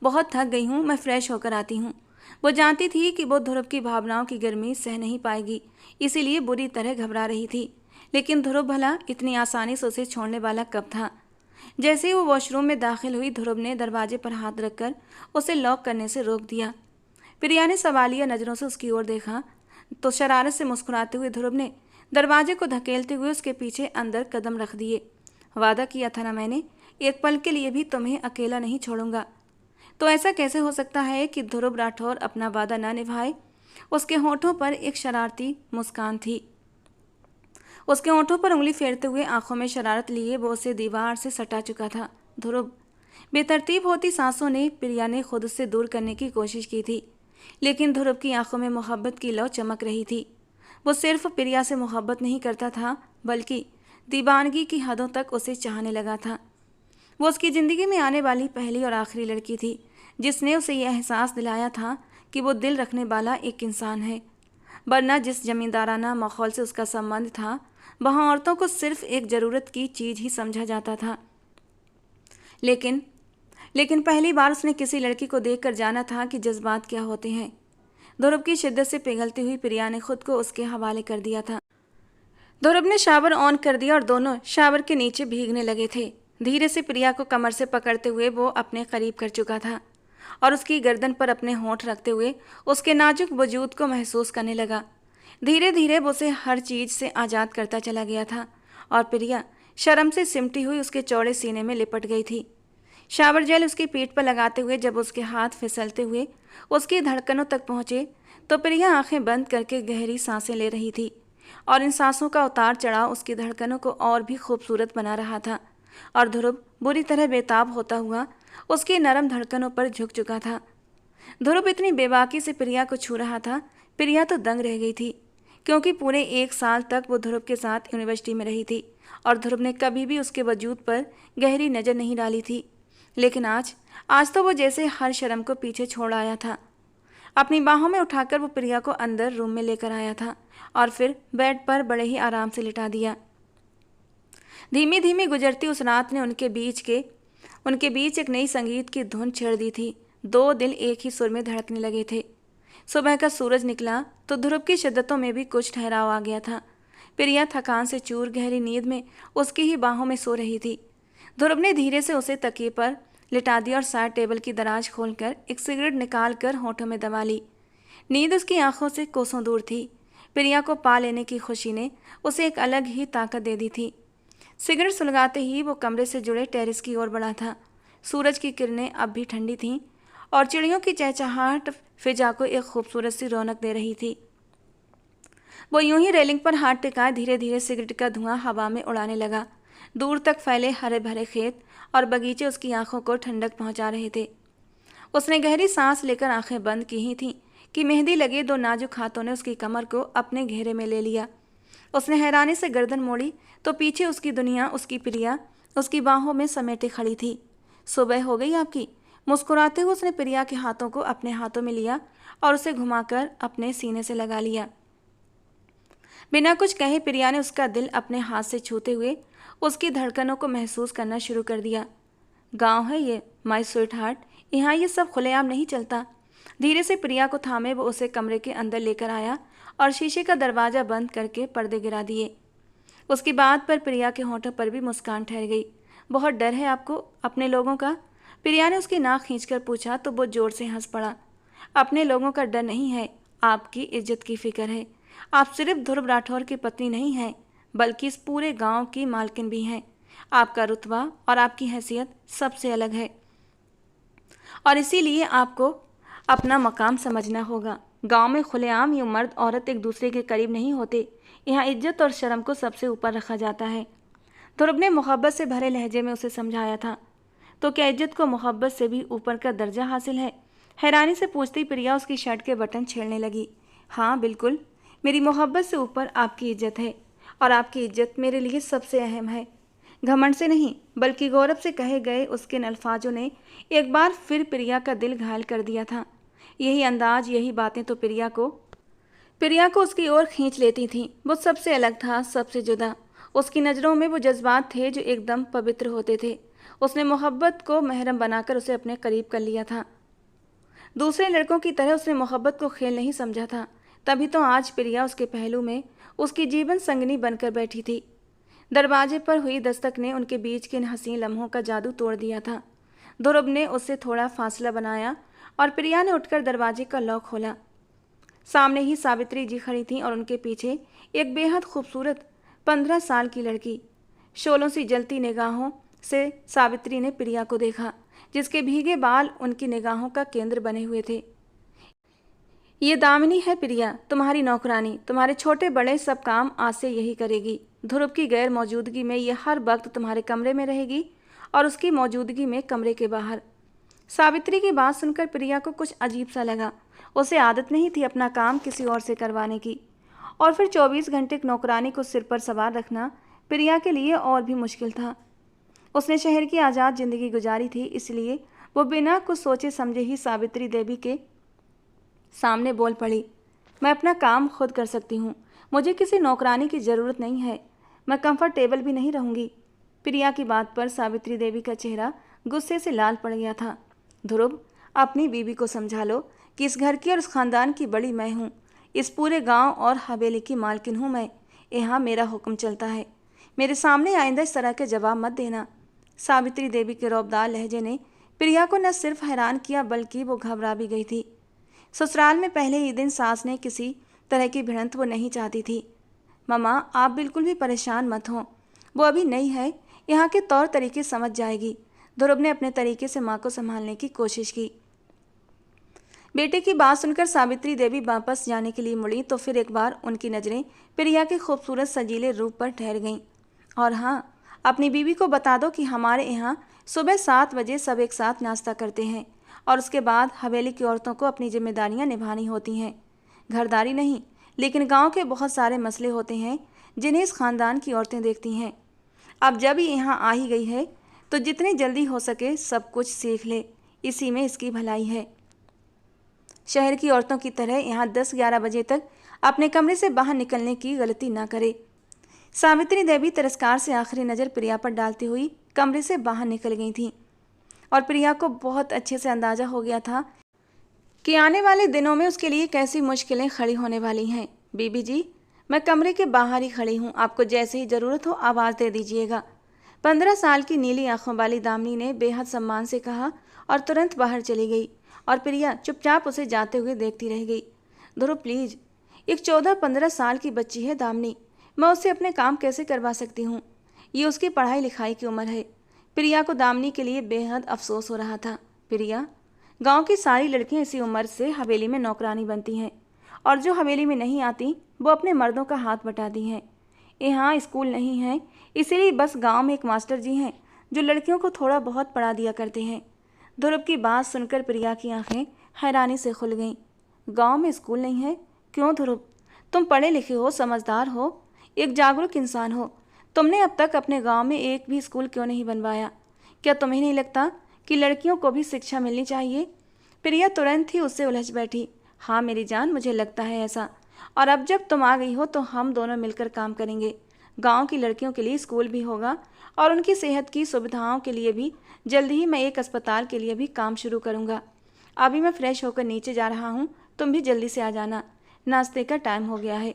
बहुत थक गई हूँ, मैं फ्रेश होकर आती हूँ। वो जानती थी कि वो ध्रुव की भावनाओं की गर्मी सह नहीं पाएगी, इसीलिए बुरी तरह घबरा रही थी। लेकिन ध्रुव भला इतनी आसानी से उसे छोड़ने वाला कब था। जैसे ही वो वॉशरूम में दाखिल हुई, ध्रुव ने दरवाजे पर हाथ रखकर उसे लॉक करने से रोक दिया। प्रिया ने सवालिया नज़रों से उसकी ओर देखा तो शरारत से मुस्कुराते हुए ध्रुव ने दरवाजे को धकेलते हुए उसके पीछे अंदर कदम रख दिए। वादा किया था ना मैंने, एक पल के लिए भी तुम्हें अकेला नहीं छोड़ूंगा। तो ऐसा कैसे हो सकता है कि ध्रुव राठौर अपना वादा न निभाए। उसके होठों पर एक शरारती मुस्कान थी। उसके होठों पर उंगली फेरते हुए आंखों में शरारत लिए वो उसे दीवार से सटा चुका था। ध्रुव। बेतरतीब होती सांसों ने प्रिया ने खुद उससे दूर करने की कोशिश की थी, लेकिन ध्रुव की आंखों में मोहब्बत की लौ चमक रही थी। वो सिर्फ प्रिया से मोहब्बत नहीं करता था बल्कि दीवानगी की हदों तक उसे चाहने लगा था। वो उसकी ज़िंदगी में आने वाली पहली और आखिरी लड़की थी जिसने उसे यह एहसास दिलाया था कि वो दिल रखने वाला एक इंसान है। वरना जिस जमींदाराना माहौल से उसका संबंध था वहाँ औरतों को सिर्फ एक ज़रूरत की चीज़ ही समझा जाता था। लेकिन पहली बार उसने किसी लड़की को देखकर जाना था कि जज्बात क्या होते हैं। ध्रुव की शिद्दत से पिघलती हुई प्रिया ने खुद को उसके हवाले कर दिया था। ध्रुव ने शावर ऑन कर दिया और दोनों शावर के नीचे भीगने लगे थे। धीरे से प्रिया को कमर से पकड़ते हुए वो अपने करीब कर चुका था और उसकी गर्दन पर अपने होंठ रखते हुए उसके नाजुक वजूद को महसूस करने लगा। धीरे धीरे वो उसे हर चीज़ से आज़ाद करता चला गया था और प्रिया शर्म से सिमटी हुई उसके चौड़े सीने में लिपट गई थी। शावर जेल उसकी पीठ पर लगाते हुए जब उसके हाथ फिसलते हुए उसकी धड़कनों तक पहुँचे तो प्रिया आंखें बंद करके गहरी सांसें ले रही थी और इन सांसों का उतार चढ़ाव उसकी धड़कनों को और भी खूबसूरत बना रहा था। और ध्रुव बुरी तरह बेताब होता हुआ उसकी नरम धड़कनों पर झुक चुका था। ध्रुव इतनी बेबाकी से प्रिया को छू रहा था, प्रिया तो दंग रह गई थी क्योंकि पूरे 1 साल तक वो ध्रुव के साथ यूनिवर्सिटी में रही थी और ध्रुव ने कभी भी उसके वजूद पर गहरी नज़र नहीं डाली थी। लेकिन आज तो वो जैसे हर शर्म को पीछे छोड़ आया था। अपनी बाहों में उठाकर वो प्रिया को अंदर रूम में लेकर आया था और फिर बेड पर बड़े ही आराम से लिटा दिया। धीमी धीमी गुजरती उस रात ने उनके बीच एक नई संगीत की धुन छेड़ दी थी। 2 दिल एक ही सुर में धड़कने लगे थे। सुबह का सूरज निकला तो ध्रुव की शिद्दतों में भी कुछ ठहराव आ गया था। प्रिया थकान से चूर गहरी नींद में उसकी ही बाहों में सो रही थी। ध्रुव ने धीरे से उसे तकिए पर लिटा दिया और साइड टेबल की दराज खोलकर एक सिगरेट निकाल कर होठों में दबा ली। नींद उसकी आंखों से कोसों दूर थी। प्रिया को पा लेने की खुशी ने उसे एक अलग ही ताकत दे दी थी। सिगरेट सुलगाते ही वो कमरे से जुड़े टेरेस की ओर बढ़ा था। सूरज की किरणें अब भी ठंडी थीं और चिड़ियों की चहचहाहट फिजा को एक खूबसूरत सी रौनक दे रही थी। वो यूं ही रेलिंग पर हाथ टिकाए धीरे धीरे सिगरेट का धुआं हवा में उड़ाने लगा। दूर तक फैले हरे भरे खेत और बगीचे उसकी आंखों को ठंडक पहुंचा रहे थे। उसने गहरी सांस लेकर आंखें बंद की ही थीं कि मेहंदी लगे दो नाजुक हाथों ने उसकी कमर को अपने घेरे में ले लिया। उसने हैरानी से गर्दन मोड़ी तो पीछे उसकी दुनिया, उसकी प्रिया उसकी बाहों में समेटे खड़ी थी। सुबह हो गई आपकी? मुस्कुराते हुए उसने प्रिया के हाथों को अपने हाथों में लिया और उसे घुमाकर अपने सीने से लगा लिया। बिना कुछ कहे प्रिया ने उसका दिल अपने हाथ से छूते हुए उसकी धड़कनों को महसूस करना शुरू कर दिया। गांव है ये, माय स्वीट हार्ट, यहाँ ये सब खुलेआम नहीं चलता। धीरे से प्रिया को थामे वो उसे कमरे के अंदर लेकर आया और शीशे का दरवाजा बंद करके पर्दे गिरा दिए। उसकी बात पर प्रिया के होठों पर भी मुस्कान ठहर गई। बहुत डर है आपको अपने लोगों का? प्रिया ने उसकी नाक खींचकर पूछा तो वो जोर से हंस पड़ा। अपने लोगों का डर नहीं है, आपकी इज्जत की फिक्र है। आप सिर्फ ध्रुव राठौर की पत्नी नहीं हैं, बल्कि इस पूरे गांव की मालकिन भी हैं। आपका रुतबा और आपकी हैसियत सबसे अलग है और इसीलिए आपको अपना मकाम समझना होगा। गांव में खुलेआम ये मर्द औरत एक दूसरे के करीब नहीं होते। यहाँ इज्जत और शर्म को सबसे ऊपर रखा जाता है। ध्रुव ने मोहब्बत से भरे लहजे में उसे समझाया था। तो क्या इज्जत को मोहब्बत से भी ऊपर का दर्जा हासिल है? हैरानी से पूछती प्रिया उसकी शर्ट के बटन छेड़ने लगी। हाँ बिल्कुल, मेरी मोहब्बत से ऊपर आपकी इज्जत है और आपकी इज्जत मेरे लिए सबसे अहम है। घमंड से नहीं बल्कि गौरव से कहे गए उसके अल्फाजों ने एक बार फिर प्रिया का दिल घायल कर दिया था। यही अंदाज, यही बातें तो प्रिया को उसकी ओर खींच लेती थीं। वो सबसे अलग था, सबसे जुदा। उसकी नज़रों में वो जज्बात थे जो एकदम पवित्र होते थे। उसने मोहब्बत को महरम बनाकर उसे अपने करीब कर लिया था। दूसरे लड़कों की तरह उसने मोहब्बत को खेल नहीं समझा था। तभी तो आज प्रिया उसके पहलू में उसकी जीवन संगनी बनकर बैठी थी। दरवाजे पर हुई दस्तक ने उनके बीच के इन हसीन लम्हों का जादू तोड़ दिया था। ध्रुव ने उससे थोड़ा फासला बनाया और प्रिया ने उठकर दरवाजे का लॉक खोला। सामने ही सावित्री जी खड़ी थीं और उनके पीछे एक बेहद खूबसूरत 15 साल की लड़की। शोलों सी जलती निगाहों से सावित्री ने प्रिया को देखा, जिसके भीगे बाल उनकी निगाहों का केंद्र बने हुए थे। ये दामिनी है प्रिया, तुम्हारी नौकरानी। तुम्हारे छोटे बड़े सब काम आज से यही करेगी। ध्रुव की गैर मौजूदगी में ये हर वक्त तुम्हारे कमरे में रहेगी और उसकी मौजूदगी में कमरे के बाहर। सावित्री की बात सुनकर प्रिया को कुछ अजीब सा लगा। उसे आदत नहीं थी अपना काम किसी और से करवाने की, और फिर 24 घंटे नौकरानी को सिर पर सवार रखना प्रिया के लिए और भी मुश्किल था। उसने शहर की आज़ाद जिंदगी गुजारी थी, इसलिए वो बिना कुछ सोचे समझे ही सावित्री देवी के सामने बोल पड़ी। मैं अपना काम खुद कर सकती हूँ, मुझे किसी नौकरानी की ज़रूरत नहीं है। मैं कंफर्टेबल भी नहीं रहूँगी। प्रिया की बात पर सावित्री देवी का चेहरा गुस्से से लाल पड़ गया था। ध्रुव, अपनी बीवी को समझा लो कि इस घर की और इस खानदान की बड़ी मैं हूँ। इस पूरे गांव और हवेली की मालकिन हूँ मैं। यहाँ मेरा हुक्म चलता है। मेरे सामने आइंदा इस तरह के जवाब मत देना। सावित्री देवी के रौबदार लहजे ने प्रिया को न सिर्फ हैरान किया बल्कि वो घबरा भी गई थी। ससुराल में पहले ही दिन सास ने किसी तरह की भिड़ंत वो नहीं चाहती थी। ममा, आप बिल्कुल भी परेशान मत हों, वो अभी नई है, यहाँ के तौर तरीके समझ जाएगी। ध्रुव ने अपने तरीके से माँ को संभालने की कोशिश की। बेटे की बात सुनकर सावित्री देवी वापस जाने के लिए मुड़ी तो फिर एक बार उनकी नज़रें प्रिया के खूबसूरत सजीले रूप पर ठहर गईं। और हाँ, अपनी बीवी को बता दो कि हमारे यहाँ सुबह 7 बजे सब एक साथ नाश्ता करते हैं और उसके बाद हवेली की औरतों को अपनी जिम्मेदारियाँ निभानी होती हैं। घरदारी नहीं, लेकिन गांव के बहुत सारे मसले होते हैं जिन्हें इस खानदान की औरतें देखती हैं। अब जब ये यहाँ आ ही गई है तो जितनी जल्दी हो सके सब कुछ सीख ले, इसी में इसकी भलाई है। शहर की औरतों की तरह यहाँ 10-11 बजे तक अपने कमरे से बाहर निकलने की गलती ना करे। सावित्री देवी तिरस्कार से आखिरी नज़र प्रिया पर डालती हुई कमरे से बाहर निकल गई थी और प्रिया को बहुत अच्छे से अंदाज़ा हो गया था कि आने वाले दिनों में उसके लिए कैसी मुश्किलें खड़ी होने वाली हैं। बीबी जी, मैं कमरे के बाहर ही खड़ी हूँ, आपको जैसे ही ज़रूरत हो आवाज़ दे दीजिएगा। 15 साल की नीली आंखों वाली दामिनी ने बेहद सम्मान से कहा और तुरंत बाहर चली गई और प्रिया चुपचाप उसे जाते हुए देखती रह गई। ध्रुव प्लीज़, एक 14-15 साल की बच्ची है दामिनी, मैं उससे अपने काम कैसे करवा सकती हूँ? ये उसकी पढ़ाई लिखाई की उम्र है। प्रिया को दामिनी के लिए बेहद अफसोस हो रहा था। प्रिया, गांव की सारी लड़कियां इसी उम्र से हवेली में नौकरानी बनती हैं और जो हवेली में नहीं आती वो अपने मर्दों का हाथ बटाती हैं। यहाँ स्कूल नहीं है, इसीलिए बस गांव में एक मास्टर जी हैं जो लड़कियों को थोड़ा बहुत पढ़ा दिया करते हैं। ध्रुव की बात सुनकर प्रिया की आंखें हैरानी से खुल गईं। गांव में स्कूल नहीं है? क्यों ध्रुव? तुम पढ़े लिखे हो, समझदार हो, एक जागरूक इंसान हो, तुमने अब तक अपने गांव में एक भी स्कूल क्यों नहीं बनवाया? क्या तुम्हें नहीं लगता कि लड़कियों को भी शिक्षा मिलनी चाहिए? प्रिया तुरंत ही उससे उलझ बैठी। हाँ मेरी जान, मुझे लगता है ऐसा, और अब जब तुम आ गई हो तो हम दोनों मिलकर काम करेंगे। गांव की लड़कियों के लिए स्कूल भी होगा और उनकी सेहत की सुविधाओं के लिए भी जल्द ही मैं एक अस्पताल के लिए भी काम शुरू करूंगा। अभी मैं फ्रेश होकर नीचे जा रहा हूँ, तुम भी जल्दी से आ जाना, नाश्ते का टाइम हो गया है।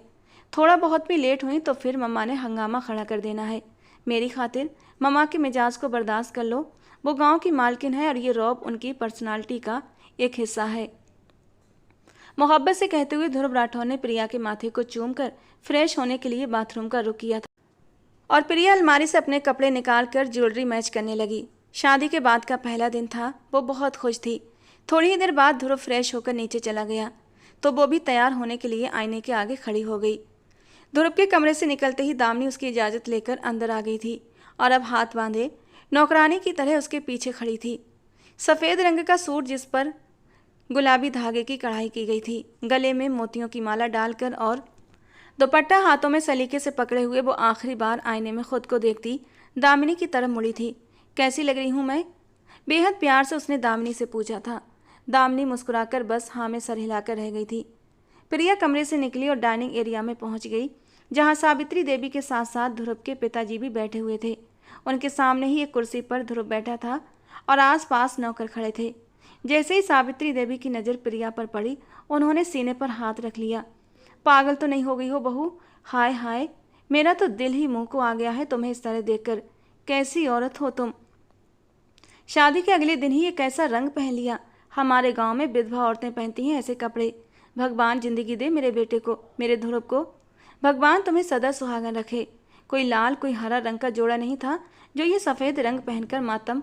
थोड़ा बहुत भी लेट हुई तो फिर मम्मा ने हंगामा खड़ा कर देना है। मेरी खातिर मम्मा के मिजाज को बर्दाश्त कर लो, वो गांव की मालकिन है और ये रौब उनकी पर्सनालिटी का एक हिस्सा है। मोहब्बत से कहते हुए ध्रुव राठौर ने प्रिया के माथे को चूमकर फ्रेश होने के लिए बाथरूम का रुख किया था और प्रिया अलमारी से अपने कपड़े निकालकर ज्वेलरी मैच करने लगी। शादी के बाद का पहला दिन था, वो बहुत खुश थी। थोड़ी ही देर बाद ध्रुव फ्रेश होकर नीचे चला गया तो वो भी तैयार होने के लिए आईने के आगे खड़ी हो गई। ध्रुव के कमरे से निकलते ही दामिनी उसकी इजाज़त लेकर अंदर आ गई थी और अब हाथ बांधे नौकरानी की तरह उसके पीछे खड़ी थी। सफ़ेद रंग का सूट जिस पर गुलाबी धागे की कढ़ाई की गई थी, गले में मोतियों की माला डालकर और दुपट्टा हाथों में सलीके से पकड़े हुए वो आखिरी बार आईने में खुद को देखती दामिनी की तरफ मुड़ी थी। कैसी लग रही हूँ मैं? बेहद प्यार से उसने दामिनी से पूछा था। दामिनी मुस्कुराकर बस हाँ में सर हिलाकर रह गई थी। प्रिया कमरे से निकली और डाइनिंग एरिया में पहुंच गई, जहां सावित्री देवी के साथ साथ ध्रुव के पिताजी भी बैठे हुए थे। उनके सामने ही एक कुर्सी पर ध्रुव बैठा था और आसपास नौकर खड़े थे। जैसे ही सावित्री देवी की नज़र प्रिया पर पड़ी, उन्होंने सीने पर हाथ रख लिया। पागल तो नहीं हो गई हो बहू? हाय हाय, मेरा तो दिल ही मुंह को आ गया है तुम्हें इस तरह देखकर। कैसी औरत हो तुम! शादी के अगले दिन ही ये कैसा रंग पहन लिया। हमारे गांव में विधवा औरतें पहनती हैं ऐसे कपड़े। भगवान जिंदगी दे मेरे बेटे को, मेरे ध्रुव को। भगवान तुम्हें सदा सुहागन रखे। कोई लाल कोई हरा रंग का जोड़ा नहीं था जो ये सफ़ेद रंग पहनकर मातम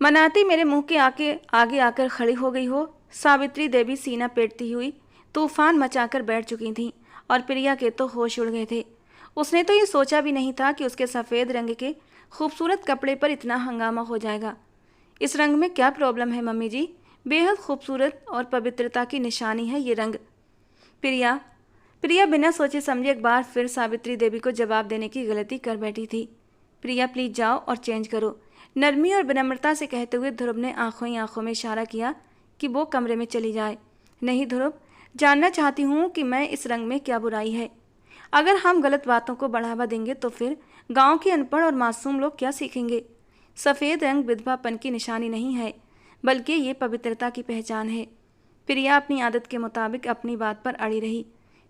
मनाती मेरे मुंह के आगे आकर खड़ी हो गई हो। सावित्री देवी सीना पेटती हुई तूफान मचाकर बैठ चुकी थीं और प्रिया के तो होश उड़ गए थे। उसने तो ये सोचा भी नहीं था कि उसके सफ़ेद रंग के खूबसूरत कपड़े पर इतना हंगामा हो जाएगा। इस रंग में क्या प्रॉब्लम है मम्मी जी? बेहद खूबसूरत और पवित्रता की निशानी है ये रंग। प्रिया बिना सोचे समझे एक बार फिर सावित्री देवी को जवाब देने की गलती कर बैठी थी। प्रिया प्लीज जाओ और चेंज करो, नरमी और विनम्रता से कहते हुए ध्रुव ने आंखों ही आंखों में इशारा किया कि वो कमरे में चली जाए। नहीं ध्रुव, जानना चाहती हूँ कि मैं इस रंग में क्या बुराई है। अगर हम गलत बातों को बढ़ावा देंगे तो फिर गांव के अनपढ़ और मासूम लोग क्या सीखेंगे? सफ़ेद रंग विधवापन की निशानी नहीं है, बल्कि ये पवित्रता की पहचान है। प्रिया अपनी आदत के मुताबिक अपनी बात पर अड़ी रही।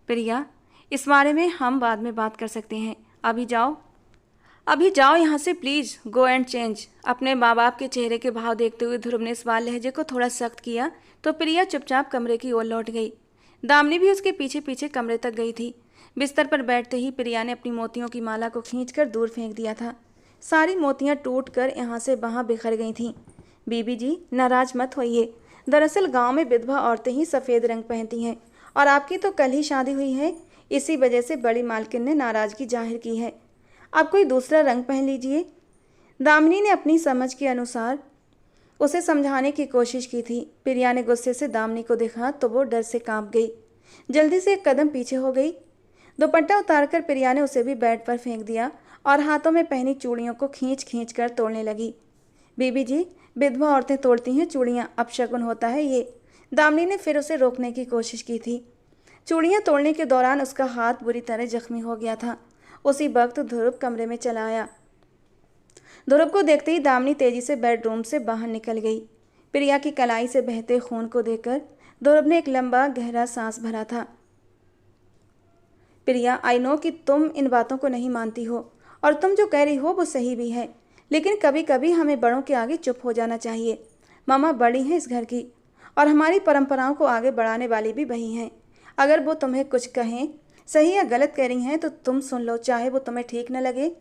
प्रिया, इस बारे में हम बाद में बात कर सकते हैं, अभी जाओ यहाँ से प्लीज़, गो एंड चेंज। अपने माँ बाप के चेहरे के भाव देखते हुए ध्रुव ने इस बार लहजे को थोड़ा सख्त किया तो प्रिया चुपचाप कमरे की ओर लौट गई। दामिनी भी उसके पीछे पीछे कमरे तक गई थी। बिस्तर पर बैठते ही प्रिया ने अपनी मोतियों की माला को खींचकर दूर फेंक दिया था। सारी मोतियाँ टूट कर यहाँ से वहाँ बिखर गई थीं। बीबी जी, नाराज मत होइए, दरअसल गांव में विधवा औरतें ही सफ़ेद रंग पहनती हैं और आपकी तो कल ही शादी हुई है, इसी वजह से बड़ी मालकिन ने नाराज़गी जाहिर की है। आप कोई दूसरा रंग पहन लीजिए। दामिनी ने अपनी समझ के अनुसार उसे समझाने की कोशिश की थी। प्रिया ने गुस्से से दामिनी को देखा तो वो डर से कांप गई, जल्दी से एक कदम पीछे हो गई। दुपट्टा उतारकर प्रिया ने उसे भी बेड पर फेंक दिया और हाथों में पहनी चूड़ियों को खींच खींच कर तोड़ने लगी। बीबी जी, विधवा औरतें तोड़ती हैं चूड़ियाँ, अपशगुन होता है ये। दामिनी ने फिर उसे रोकने की कोशिश की थी। चूड़ियाँ तोड़ने के दौरान उसका हाथ बुरी तरह जख्मी हो गया था। उसी वक्त ध्रुव कमरे में चला आया। ध्रुव को देखते ही दामिनी तेजी से बेडरूम से बाहर निकल गई। प्रिया की कलाई से बहते खून को देखकर ध्रुव ने एक लंबा गहरा सांस भरा था। प्रिया, आई नो कि तुम इन बातों को नहीं मानती हो और तुम जो कह रही हो वो सही भी है, लेकिन कभी कभी हमें बड़ों के आगे चुप हो जाना चाहिए। मामा बड़ी हैं इस घर की और हमारी परंपराओं को आगे बढ़ाने वाली भी वही हैं। अगर वो तुम्हें कुछ कहें, सही या गलत कह रही हैं, तो तुम सुन लो, चाहे वो तुम्हें ठीक न लगे।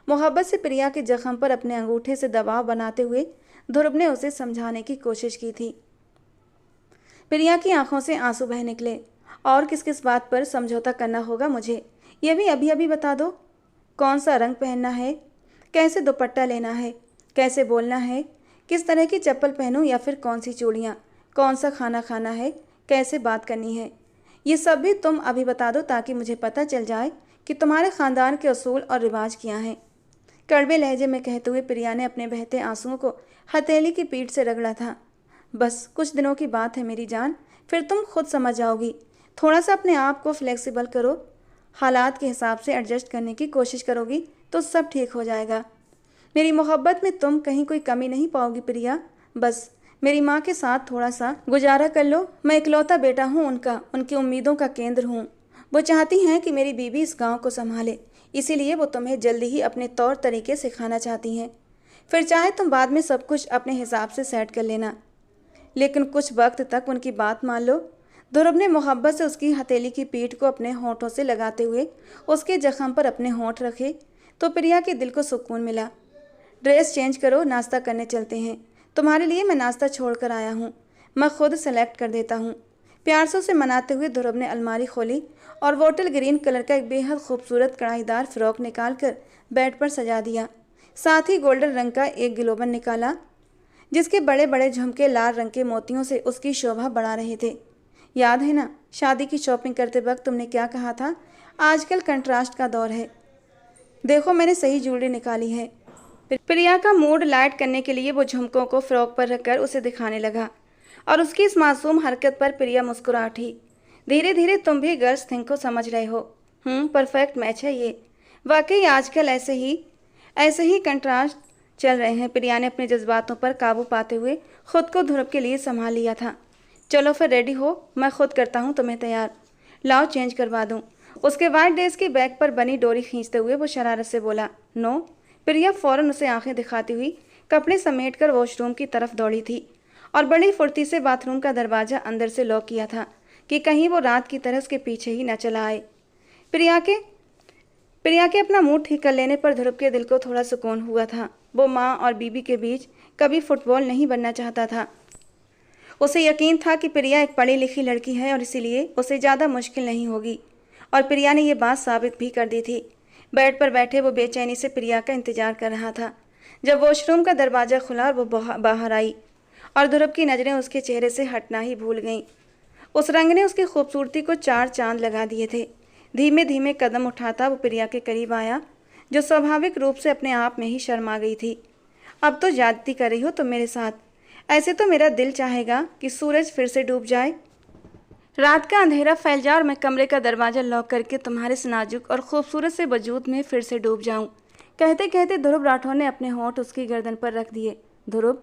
मोहब्बत से प्रिया के जख्म पर अपने अंगूठे से दबाव बनाते हुए ध्रुव ने उसे समझाने की कोशिश की थी। प्रिया की आंखों से आंसू बह निकले। और किस किस बात पर समझौता करना होगा मुझे, ये भी अभी अभी बता दो। कौन सा रंग पहनना है, कैसे दुपट्टा लेना है, कैसे बोलना है, किस तरह की चप्पल पहनूं या फिर कौन सी चूड़ियाँ, कौन सा खाना खाना है, कैसे बात करनी है, ये सब भी तुम अभी बता दो ताकि मुझे पता चल जाए कि तुम्हारे ख़ानदान के असूल और रिवाज क्या हैं। कड़वे लहजे में कहते हुए प्रिया ने अपने बहते आंसुओं को हथेली की पीठ से रगड़ा था। बस कुछ दिनों की बात है मेरी जान, फिर तुम खुद समझ जाओगी। थोड़ा सा अपने आप को फ्लेक्सिबल करो, हालात के हिसाब से एडजस्ट करने की कोशिश करोगी तो सब ठीक हो जाएगा। मेरी मोहब्बत में तुम कहीं कोई कमी नहीं पाओगी प्रिया। बस मेरी माँ के साथ थोड़ा सा गुजारा कर लो। मैं इकलौता बेटा हूँ उनका, उनकी उम्मीदों का केंद्र हूँ। वो चाहती हैं कि मेरी बीवी इस गांव को संभाले, इसीलिए वो तुम्हें जल्दी ही अपने तौर तरीके सिखाना चाहती हैं। फिर चाहे तुम बाद में सब कुछ अपने हिसाब से सेट कर लेना, लेकिन कुछ वक्त तक उनकी बात मान लो। ध्रुव ने मोहब्बत से उसकी हथेली की पीठ को अपने होंठों से लगाते हुए उसके जख्म पर अपने होंठ रखे तो प्रिया के दिल को सुकून मिला। ड्रेस चेंज करो, नाश्ता करने चलते हैं। तुम्हारे लिए मैं नाश्ता छोड़ कर आया हूँ, मैं खुद सेलेक्ट कर देता हूँ। प्यार से उसे मनाते हुए ध्रुव ने अलमारी खोली और वोटल ग्रीन कलर का एक बेहद खूबसूरत कढ़ाईदार फ्रॉक निकाल कर बेड पर सजा दिया। साथ ही गोल्डन रंग का एक गिलोबन निकाला जिसके बड़े बड़े झुमके लाल रंग के मोतियों से उसकी शोभा बढ़ा रहे थे। याद है ना, शादी की शॉपिंग करते वक्त तुमने क्या कहा था, आजकल कंट्रास्ट का दौर है। देखो मैंने सही ज्वेलरी निकाली है। प्रिया का मूड लाइट करने के लिए वो झुमकों को फ्रॉक पर रखकर उसे दिखाने लगा और उसकी इस मासूम हरकत पर प्रिया मुस्कुरा उठी। धीरे धीरे तुम भी गर्ल्स थिंग को समझ रहे हो। परफेक्ट मैच है ये। वाकई आजकल ऐसे ही कंट्रास्ट चल रहे हैं। प्रिया ने अपने जज्बातों पर काबू पाते हुए खुद को ध्रुव के लिए संभाल लिया था। चलो फिर रेडी हो, मैं खुद करता हूँ तुम्हें तैयार। लाओ चेंज करवा दूँ। उसके वाइट ड्रेस की बैग पर बनी डोरी खींचते हुए वो शरारत से बोला। नो। प्रिया फौरन उसे आंखें दिखाती हुई कपड़े समेटकर वॉशरूम की तरफ दौड़ी थी और बड़ी फुर्ती से बाथरूम का दरवाजा अंदर से लॉक किया था कि कहीं वो रात की तरह उसके पीछे ही न चला आए। प्रिया के अपना मूड ठीक कर लेने पर ध्रुव के दिल को थोड़ा सुकून हुआ था। वो माँ और बीबी के बीच कभी फुटबॉल नहीं बनना चाहता था। उसे यकीन था कि प्रिया एक पढ़ी लिखी लड़की है और इसीलिए उसे ज़्यादा मुश्किल नहीं होगी, और प्रिया ने ये बात साबित भी कर दी थी। बेड पर बैठे वो बेचैनी से प्रिया का इंतजार कर रहा था जब वॉशरूम का दरवाज़ा खुला और वो बाहर आई और ध्रुव की नज़रें उसके चेहरे से हटना ही भूल गईं। उस रंग ने उसकी खूबसूरती को चार चांद लगा दिए थे। धीमे धीमे कदम उठाता वो प्रिया के करीब आया, जो स्वाभाविक रूप से अपने आप में ही शर्मा गई थी। अब तो ज्यादती कर रही हो तुम मेरे साथ। ऐसे तो मेरा दिल चाहेगा कि सूरज फिर से डूब जाए, रात का अंधेरा फैल जाए और मैं कमरे का दरवाज़ा लॉक करके तुम्हारे इस नाजुक और खूबसूरत से वजूद में फिर से डूब जाऊं। कहते कहते ध्रुव राठौर ने अपने होंठ उसकी गर्दन पर रख दिए। ध्रुव,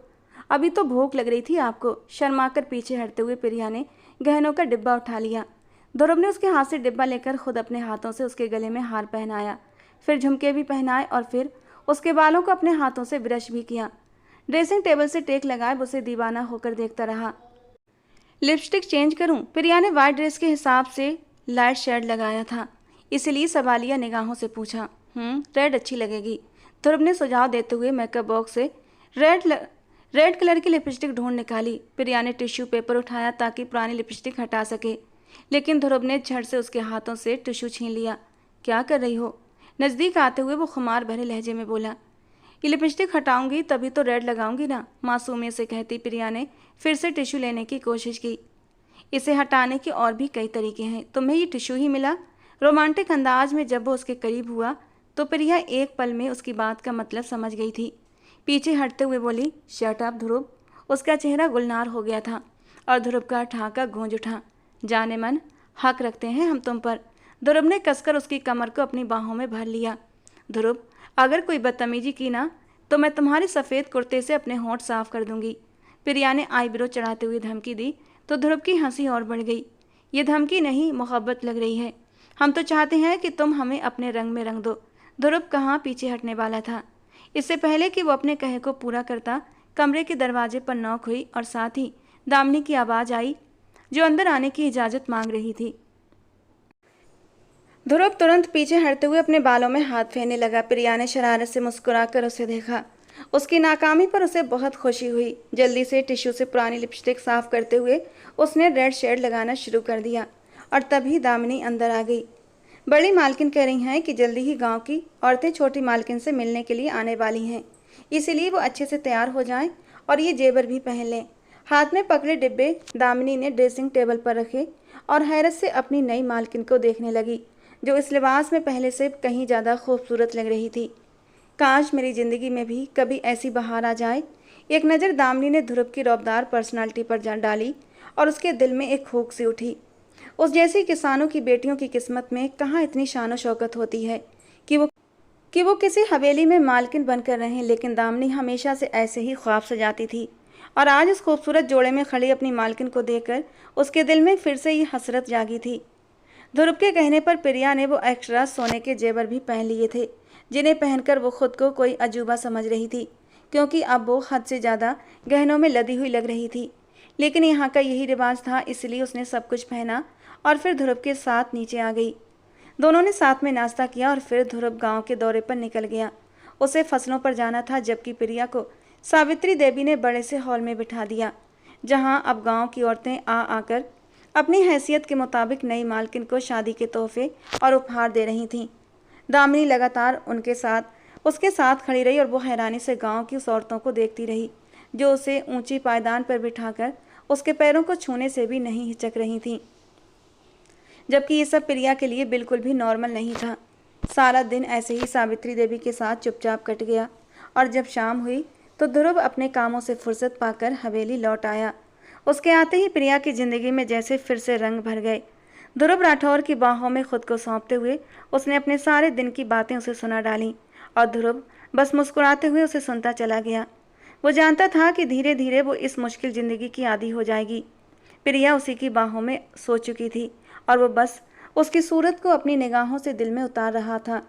अभी तो भूख लग रही थी आपको। शर्माकर पीछे हटते हुए प्रिया ने गहनों का डिब्बा उठा लिया। ध्रुव ने उसके हाथ से डिब्बा लेकर खुद अपने हाथों से उसके गले में हार पहनाया, फिर झुमके भी पहनाए और फिर उसके बालों को अपने हाथों से ब्रश भी किया। ड्रेसिंग टेबल से टेक लगाए उसे दीवाना होकर देखता रहा। लिपस्टिक चेंज करूं? प्रिया ने वाइट ड्रेस के हिसाब से लाइट शेड लगाया था, इसलिए सवालिया निगाहों से पूछा। रेड अच्छी लगेगी, ध्रुव ने सुझाव देते हुए मेकअप बॉक्स से रेड कलर की लिपस्टिक ढूंढ निकाली। प्रिया ने टिश्यू पेपर उठाया ताकि पुरानी लिपस्टिक हटा सके, लेकिन ध्रुव ने झट से उसके हाथों से टिश्यू छीन लिया। क्या कर रही हो? नज़दीक आते हुए वो खुमार भरे लहजे में बोला। ये लिपस्टिक हटाऊंगी तभी तो रेड लगाऊंगी ना, मासूमियत से कहती प्रिया ने फिर से टिश्यू लेने की कोशिश की। इसे हटाने के और भी कई तरीके हैं, तुम्हें ये टिश्यू ही मिला। रोमांटिक अंदाज में जब वो उसके करीब हुआ तो प्रिया एक पल में उसकी बात का मतलब समझ गई थी। पीछे हटते हुए बोली, शट अप ध्रुव। उसका चेहरा गुलनार हो गया था और ध्रुव का ठहाका गूंज उठा। जाने मन, हक रखते हैं हम तुम पर। ध्रुव ने कसकर उसकी कमर को अपनी बाहों में भर लिया। ध्रुव, अगर कोई बदतमीजी की ना तो मैं तुम्हारे सफ़ेद कुर्ते से अपने होंठ साफ कर दूंगी। प्रिया ने आईब्रो चढ़ाते हुए धमकी दी तो ध्रुव की हंसी और बढ़ गई। ये धमकी नहीं, मोहब्बत लग रही है। हम तो चाहते हैं कि तुम हमें अपने रंग में रंग दो। ध्रुव कहाँ पीछे हटने वाला था। इससे पहले कि वो अपने कहे को पूरा करता, कमरे के दरवाजे पर नॉक हुई और साथ ही दामिनी की आवाज़ आई, जो अंदर आने की इजाज़त मांग रही थी। ध्रुव तुरंत पीछे हटते हुए अपने बालों में हाथ फेरने लगा। प्रिया ने शरारत से मुस्कुराकर उसे देखा। उसकी नाकामी पर उसे बहुत खुशी हुई। जल्दी से टिश्यू से पुरानी लिपस्टिक साफ करते हुए उसने रेड शेड लगाना शुरू कर दिया और तभी दामिनी अंदर आ गई। बड़ी मालकिन कह रही हैं कि जल्दी ही गांव की औरतें छोटी मालकिन से मिलने के लिए आने वाली हैं, इसीलिए वो अच्छे से तैयार हो जाएं और ये जेवर भी पहन लें। हाथ में पकड़े डिब्बे दामिनी ने ड्रेसिंग टेबल पर रखे और हैरत से अपनी नई मालकिन को देखने लगी, जो इस लिबास में पहले से कहीं ज़्यादा खूबसूरत लग रही थी। काश मेरी ज़िंदगी में भी कभी ऐसी बहार आ जाए। एक नज़र दामिनी ने ध्रुव की रौबदार पर्सनालिटी पर जा डाली और उसके दिल में एक हुक सी उठी। उस जैसी किसानों की बेटियों की किस्मत में कहाँ इतनी शान शौकत होती है कि वो किसी हवेली में मालकिन बनकर रहें, लेकिन दामिनी हमेशा से ऐसे ही ख्वाब सजाती थी। और आज उस खूबसूरत जोड़े में खड़ी अपनी मालकिन को देखकर उसके दिल में फिर से ये हसरत जागी थी। ध्रुव के कहने पर प्रिया ने वो एक्स्ट्रा सोने के जेवर भी पहन लिए थे, जिन्हें पहनकर वो खुद को कोई अजूबा समझ रही थी, क्योंकि अब वो हद से ज़्यादा गहनों में लदी हुई लग रही थी। लेकिन यहाँ का यही रिवाज था, इसलिए उसने सब कुछ पहना और फिर ध्रुव के साथ नीचे आ गई। दोनों ने साथ में नाश्ता किया और फिर ध्रुव गांव के दौरे पर निकल गया। उसे फसलों पर जाना था, जबकि प्रिया को सावित्री देवी ने बड़े से हॉल में बिठा दिया, जहां अब गांव की औरतें आ आकर अपनी हैसियत के मुताबिक नई मालकिन को शादी के तोहफे और उपहार दे रही थीं। दामिनी लगातार उसके साथ खड़ी रही और वो हैरानी से गांव की उस औरतों को देखती रही, जो उसे ऊंची पायदान पर बिठाकर उसके पैरों को छूने से भी नहीं हिचक रही थीं, जबकि ये सब प्रिया के लिए बिल्कुल भी नॉर्मल नहीं था। सारा दिन ऐसे ही सावित्री देवी के साथ चुपचाप कट गया और जब शाम हुई तो ध्रुव अपने कामों से फुर्सत पाकर हवेली लौट आया। उसके आते ही प्रिया की जिंदगी में जैसे फिर से रंग भर गए। ध्रुव राठौर की बाहों में खुद को सौंपते हुए उसने अपने सारे दिन की बातें उसे सुना डाली और ध्रुव बस मुस्कुराते हुए उसे सुनता चला गया। वो जानता था कि धीरे धीरे वो इस मुश्किल ज़िंदगी की आदी हो जाएगी। प्रिया उसी की बाहों में सो चुकी थी और वो बस उसकी सूरत को अपनी निगाहों से दिल में उतार रहा था।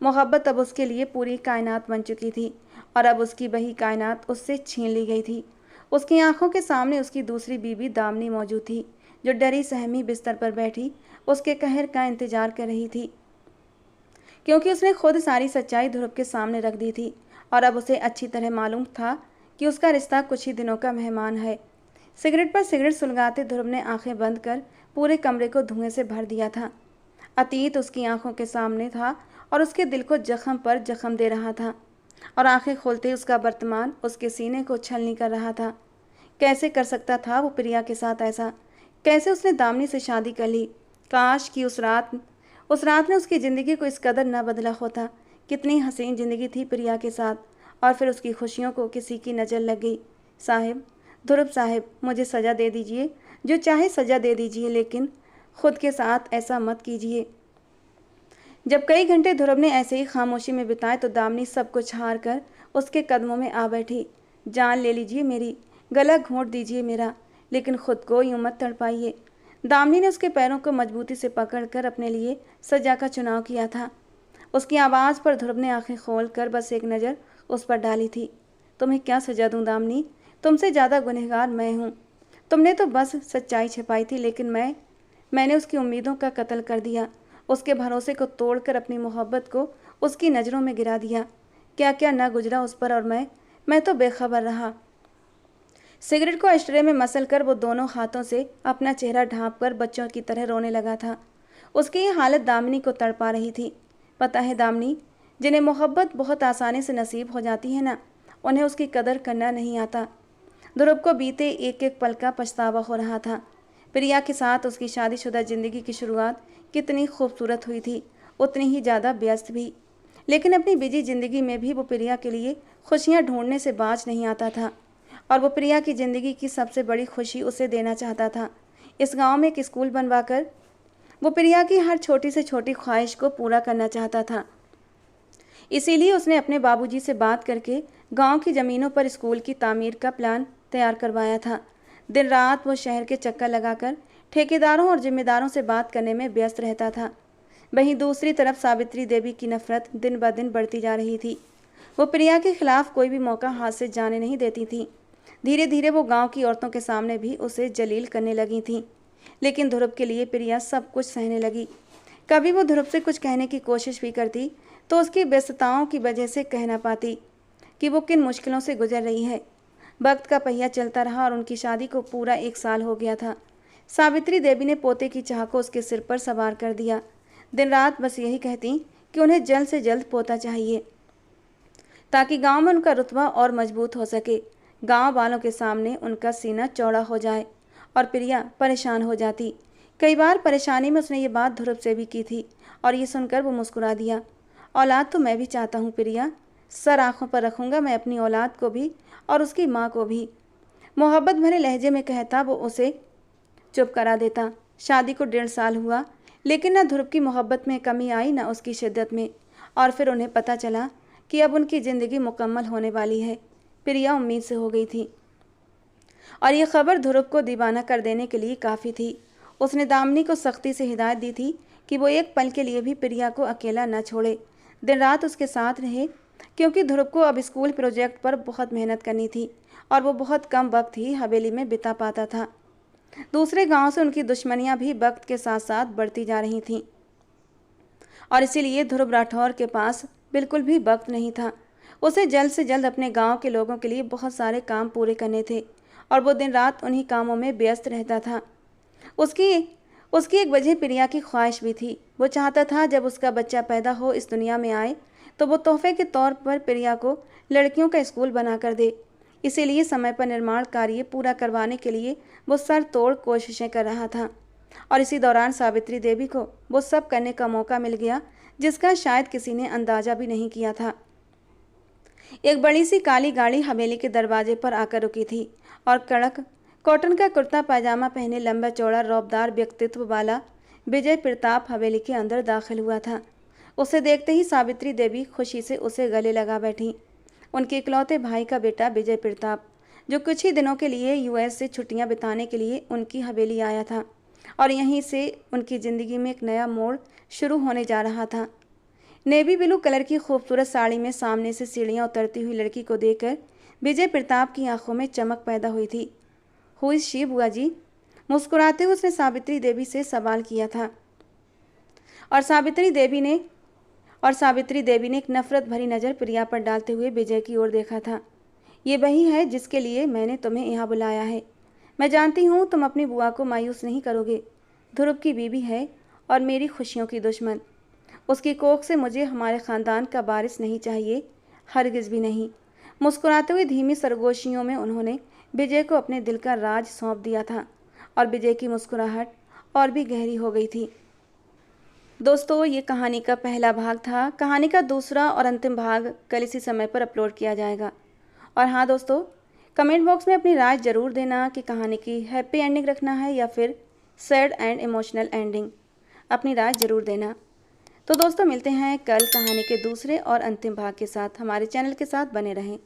मोहब्बत अब उसके लिए पूरी कायनात बन चुकी थी और अब उसकी वही कायनात उससे छीन ली गई थी। उसकी आंखों के सामने उसकी दूसरी बीवी दामिनी मौजूद थी, जो डरी सहमी बिस्तर पर बैठी उसके कहर का इंतजार कर रही थी, क्योंकि उसने खुद सारी सच्चाई ध्रुव के सामने रख दी थी और अब उसे अच्छी तरह मालूम था कि उसका रिश्ता कुछ ही दिनों का मेहमान है। सिगरेट पर सिगरेट सुलगाते ध्रुव ने आंखें बंद कर पूरे कमरे को धुएं से भर दिया था। अतीत उसकी आंखों के सामने था और उसके दिल को जख्म पर जख्म दे रहा था, और आंखें खोलते ही उसका वर्तमान उसके सीने को छलनी कर रहा था। कैसे कर सकता था वो प्रिया के साथ ऐसा? कैसे उसने दामिनी से शादी कर ली? काश कि उस रात ने उसकी ज़िंदगी को इस कदर न बदला होता। कितनी हसीन ज़िंदगी थी प्रिया के साथ, और फिर उसकी खुशियों को किसी की नज़र लग गई। साहिब, ध्रुव साहिब, मुझे सज़ा दे दीजिए, जो चाहे सज़ा दे दीजिए, लेकिन खुद के साथ ऐसा मत कीजिए। जब कई घंटे ध्रुव ने ऐसे ही खामोशी में बिताए तो दामिनी सब कुछ हार कर उसके कदमों में आ बैठी। जान ले लीजिए मेरी, गला घोंट दीजिए मेरा, लेकिन खुद को यूं मत तड़पाइए। दामिनी ने उसके पैरों को मजबूती से पकड़कर अपने लिए सजा का चुनाव किया था। उसकी आवाज़ पर ध्रुव ने आंखें खोल कर बस एक नज़र उस पर डाली थी। तुम्हें क्या सजा दूं दामिनी? तुमसे ज़्यादा गुनहगार मैं हूँ। तुमने तो बस सच्चाई छिपाई थी, लेकिन मैंने उसकी उम्मीदों का कत्ल कर दिया, उसके भरोसे को तोड़कर अपनी मोहब्बत को उसकी नज़रों में गिरा दिया। क्या क्या न गुजरा उस पर, और मैं तो बेखबर रहा। सिगरेट को अशरे में मसल कर वो दोनों हाथों से अपना चेहरा ढांप कर बच्चों की तरह रोने लगा था। उसकी ये हालत दामिनी को तड़पा रही थी। पता है दामिनी, जिन्हें मोहब्बत बहुत आसानी से नसीब हो जाती है ना, उन्हें उसकी कदर करना नहीं आता। ध्रुव को बीते एक एक पल का पछतावा हो रहा था। प्रिया के साथ उसकी शादीशुदा ज़िंदगी की शुरुआत कितनी खूबसूरत हुई थी, उतनी ही ज़्यादा व्यस्त भी। लेकिन अपनी बिजी ज़िंदगी में भी वो प्रिया के लिए खुशियाँ ढूंढने से बाज नहीं आता था, और वो प्रिया की ज़िंदगी की सबसे बड़ी खुशी उसे देना चाहता था। इस गांव में एक स्कूल बनवाकर वो प्रिया की हर छोटी से छोटी ख्वाहिश को पूरा करना चाहता था। इसीलिए उसने अपने बाबूजी से बात करके गांव की ज़मीनों पर स्कूल की तामीर का प्लान तैयार करवाया था। दिन रात वो शहर के चक्कर लगाकर ठेकेदारों और जिम्मेदारों से बात करने में व्यस्त रहता था। वहीं दूसरी तरफ सावित्री देवी की नफरत दिन ब दिन बढ़ती जा रही थी। वो प्रिया के खिलाफ कोई भी मौका हाथ से जाने नहीं देती थी। धीरे धीरे वो गांव की औरतों के सामने भी उसे जलील करने लगी थी। लेकिन ध्रुव के लिए प्रिया सब कुछ सहने लगी। कभी वो ध्रुव से कुछ कहने की कोशिश भी करती तो उसकी व्यस्तताओं की वजह से कह ना पाती कि वो किन मुश्किलों से गुजर रही है। वक्त का पहिया चलता रहा और उनकी शादी को पूरा 1 साल हो गया था। सावित्री देवी ने पोते की चाह को उसके सिर पर सवार कर दिया। दिन रात बस यही कहती कि उन्हें जल्द से जल्द पोता चाहिए ताकि गांव में उनका रुतबा और मजबूत हो सके, गांव वालों के सामने उनका सीना चौड़ा हो जाए। और प्रिया परेशान हो जाती। कई बार परेशानी में उसने ये बात ध्रुव से भी की थी और ये सुनकर वो मुस्कुरा दिया। औलाद तो मैं भी चाहता हूँ प्रिया, सर आंखों पर रखूँगा मैं अपनी औलाद को भी और उसकी माँ को भी। मोहब्बत भरे लहजे में कहता वो उसे चुप करा देता। शादी को 1.5 साल हुआ, लेकिन न ध्रुव की मोहब्बत में कमी आई न उसकी शिद्दत में। और फिर उन्हें पता चला कि अब उनकी ज़िंदगी मुकम्मल होने वाली है। प्रिया उम्मीद से हो गई थी और ये खबर ध्रुव को दीवाना कर देने के लिए काफ़ी थी। उसने दामिनी को सख्ती से हिदायत दी थी कि वो एक पल के लिए भी प्रिया को अकेला न छोड़े, दिन रात उसके साथ रहे, क्योंकि ध्रुव को अब स्कूल प्रोजेक्ट पर बहुत मेहनत करनी थी और वो बहुत कम वक्त ही हवेली में बिता पाता था। दूसरे गांव से उनकी दुश्मनियां भी वक्त के साथ साथ बढ़ती जा रही थीं और इसीलिए ध्रुव राठौर के पास बिल्कुल भी वक्त नहीं था। उसे जल्द से जल्द अपने गांव के लोगों के लिए बहुत सारे काम पूरे करने थे और वो दिन रात उन्हीं कामों में व्यस्त रहता था। उसकी उसकी एक वजह प्रिया की ख्वाहिश भी थी। वो चाहता था जब उसका बच्चा पैदा हो, इस दुनिया में आए, तो वो तोहफे के तौर पर प्रिया को लड़कियों का स्कूल बना कर दे। इसीलिए समय पर निर्माण कार्य पूरा करवाने के लिए वो सर तोड़ कोशिशें कर रहा था और इसी दौरान सावित्री देवी को वो सब करने का मौका मिल गया जिसका शायद किसी ने अंदाजा भी नहीं किया था। एक बड़ी सी काली गाड़ी हवेली के दरवाजे पर आकर रुकी थी और कड़क कॉटन का कुर्ता पैजामा पहने लंबा चौड़ा रौबदार व्यक्तित्व वाला विजय प्रताप हवेली के अंदर दाखिल हुआ था। उसे देखते ही सावित्री देवी खुशी से उसे गले लगा बैठी। उनके इकलौते भाई का बेटा विजय प्रताप, जो कुछ ही दिनों के लिए यूएस से छुट्टियां बिताने के लिए उनकी हवेली आया था और यहीं से उनकी ज़िंदगी में एक नया मोड़ शुरू होने जा रहा था। नेवी ब्लू कलर की खूबसूरत साड़ी में सामने से सीढ़ियाँ उतरती हुई लड़की को देखकर विजय प्रताप की आंखों में चमक पैदा हुई थी। हु इज़ शी बुआ जी? मुस्कुराते हुए उसने सावित्री देवी से सवाल किया था और सावित्री देवी ने एक नफरत भरी नज़र प्रिया पर डालते हुए विजय की ओर देखा था। ये वही है जिसके लिए मैंने तुम्हें यहाँ बुलाया है। मैं जानती हूँ तुम अपनी बुआ को मायूस नहीं करोगे। ध्रुव की बीवी है और मेरी खुशियों की दुश्मन। उसकी कोख से मुझे हमारे ख़ानदान का वारिस नहीं चाहिए, हरगिज़ भी नहीं। मुस्कुराते हुए धीमी सरगोशियों में उन्होंने विजय को अपने दिल का राज सौंप दिया था और विजय की मुस्कुराहट और भी गहरी हो गई थी। दोस्तों, ये कहानी का पहला भाग था। कहानी का दूसरा और अंतिम भाग कल इसी समय पर अपलोड किया जाएगा। और हाँ दोस्तों, कमेंट बॉक्स में अपनी राय ज़रूर देना कि कहानी की हैप्पी एंडिंग रखना है या फिर सैड एंड इमोशनल एंडिंग। अपनी राय ज़रूर देना। तो दोस्तों, मिलते हैं कल कहानी के दूसरे और अंतिम भाग के साथ। हमारे चैनल के साथ बने रहें।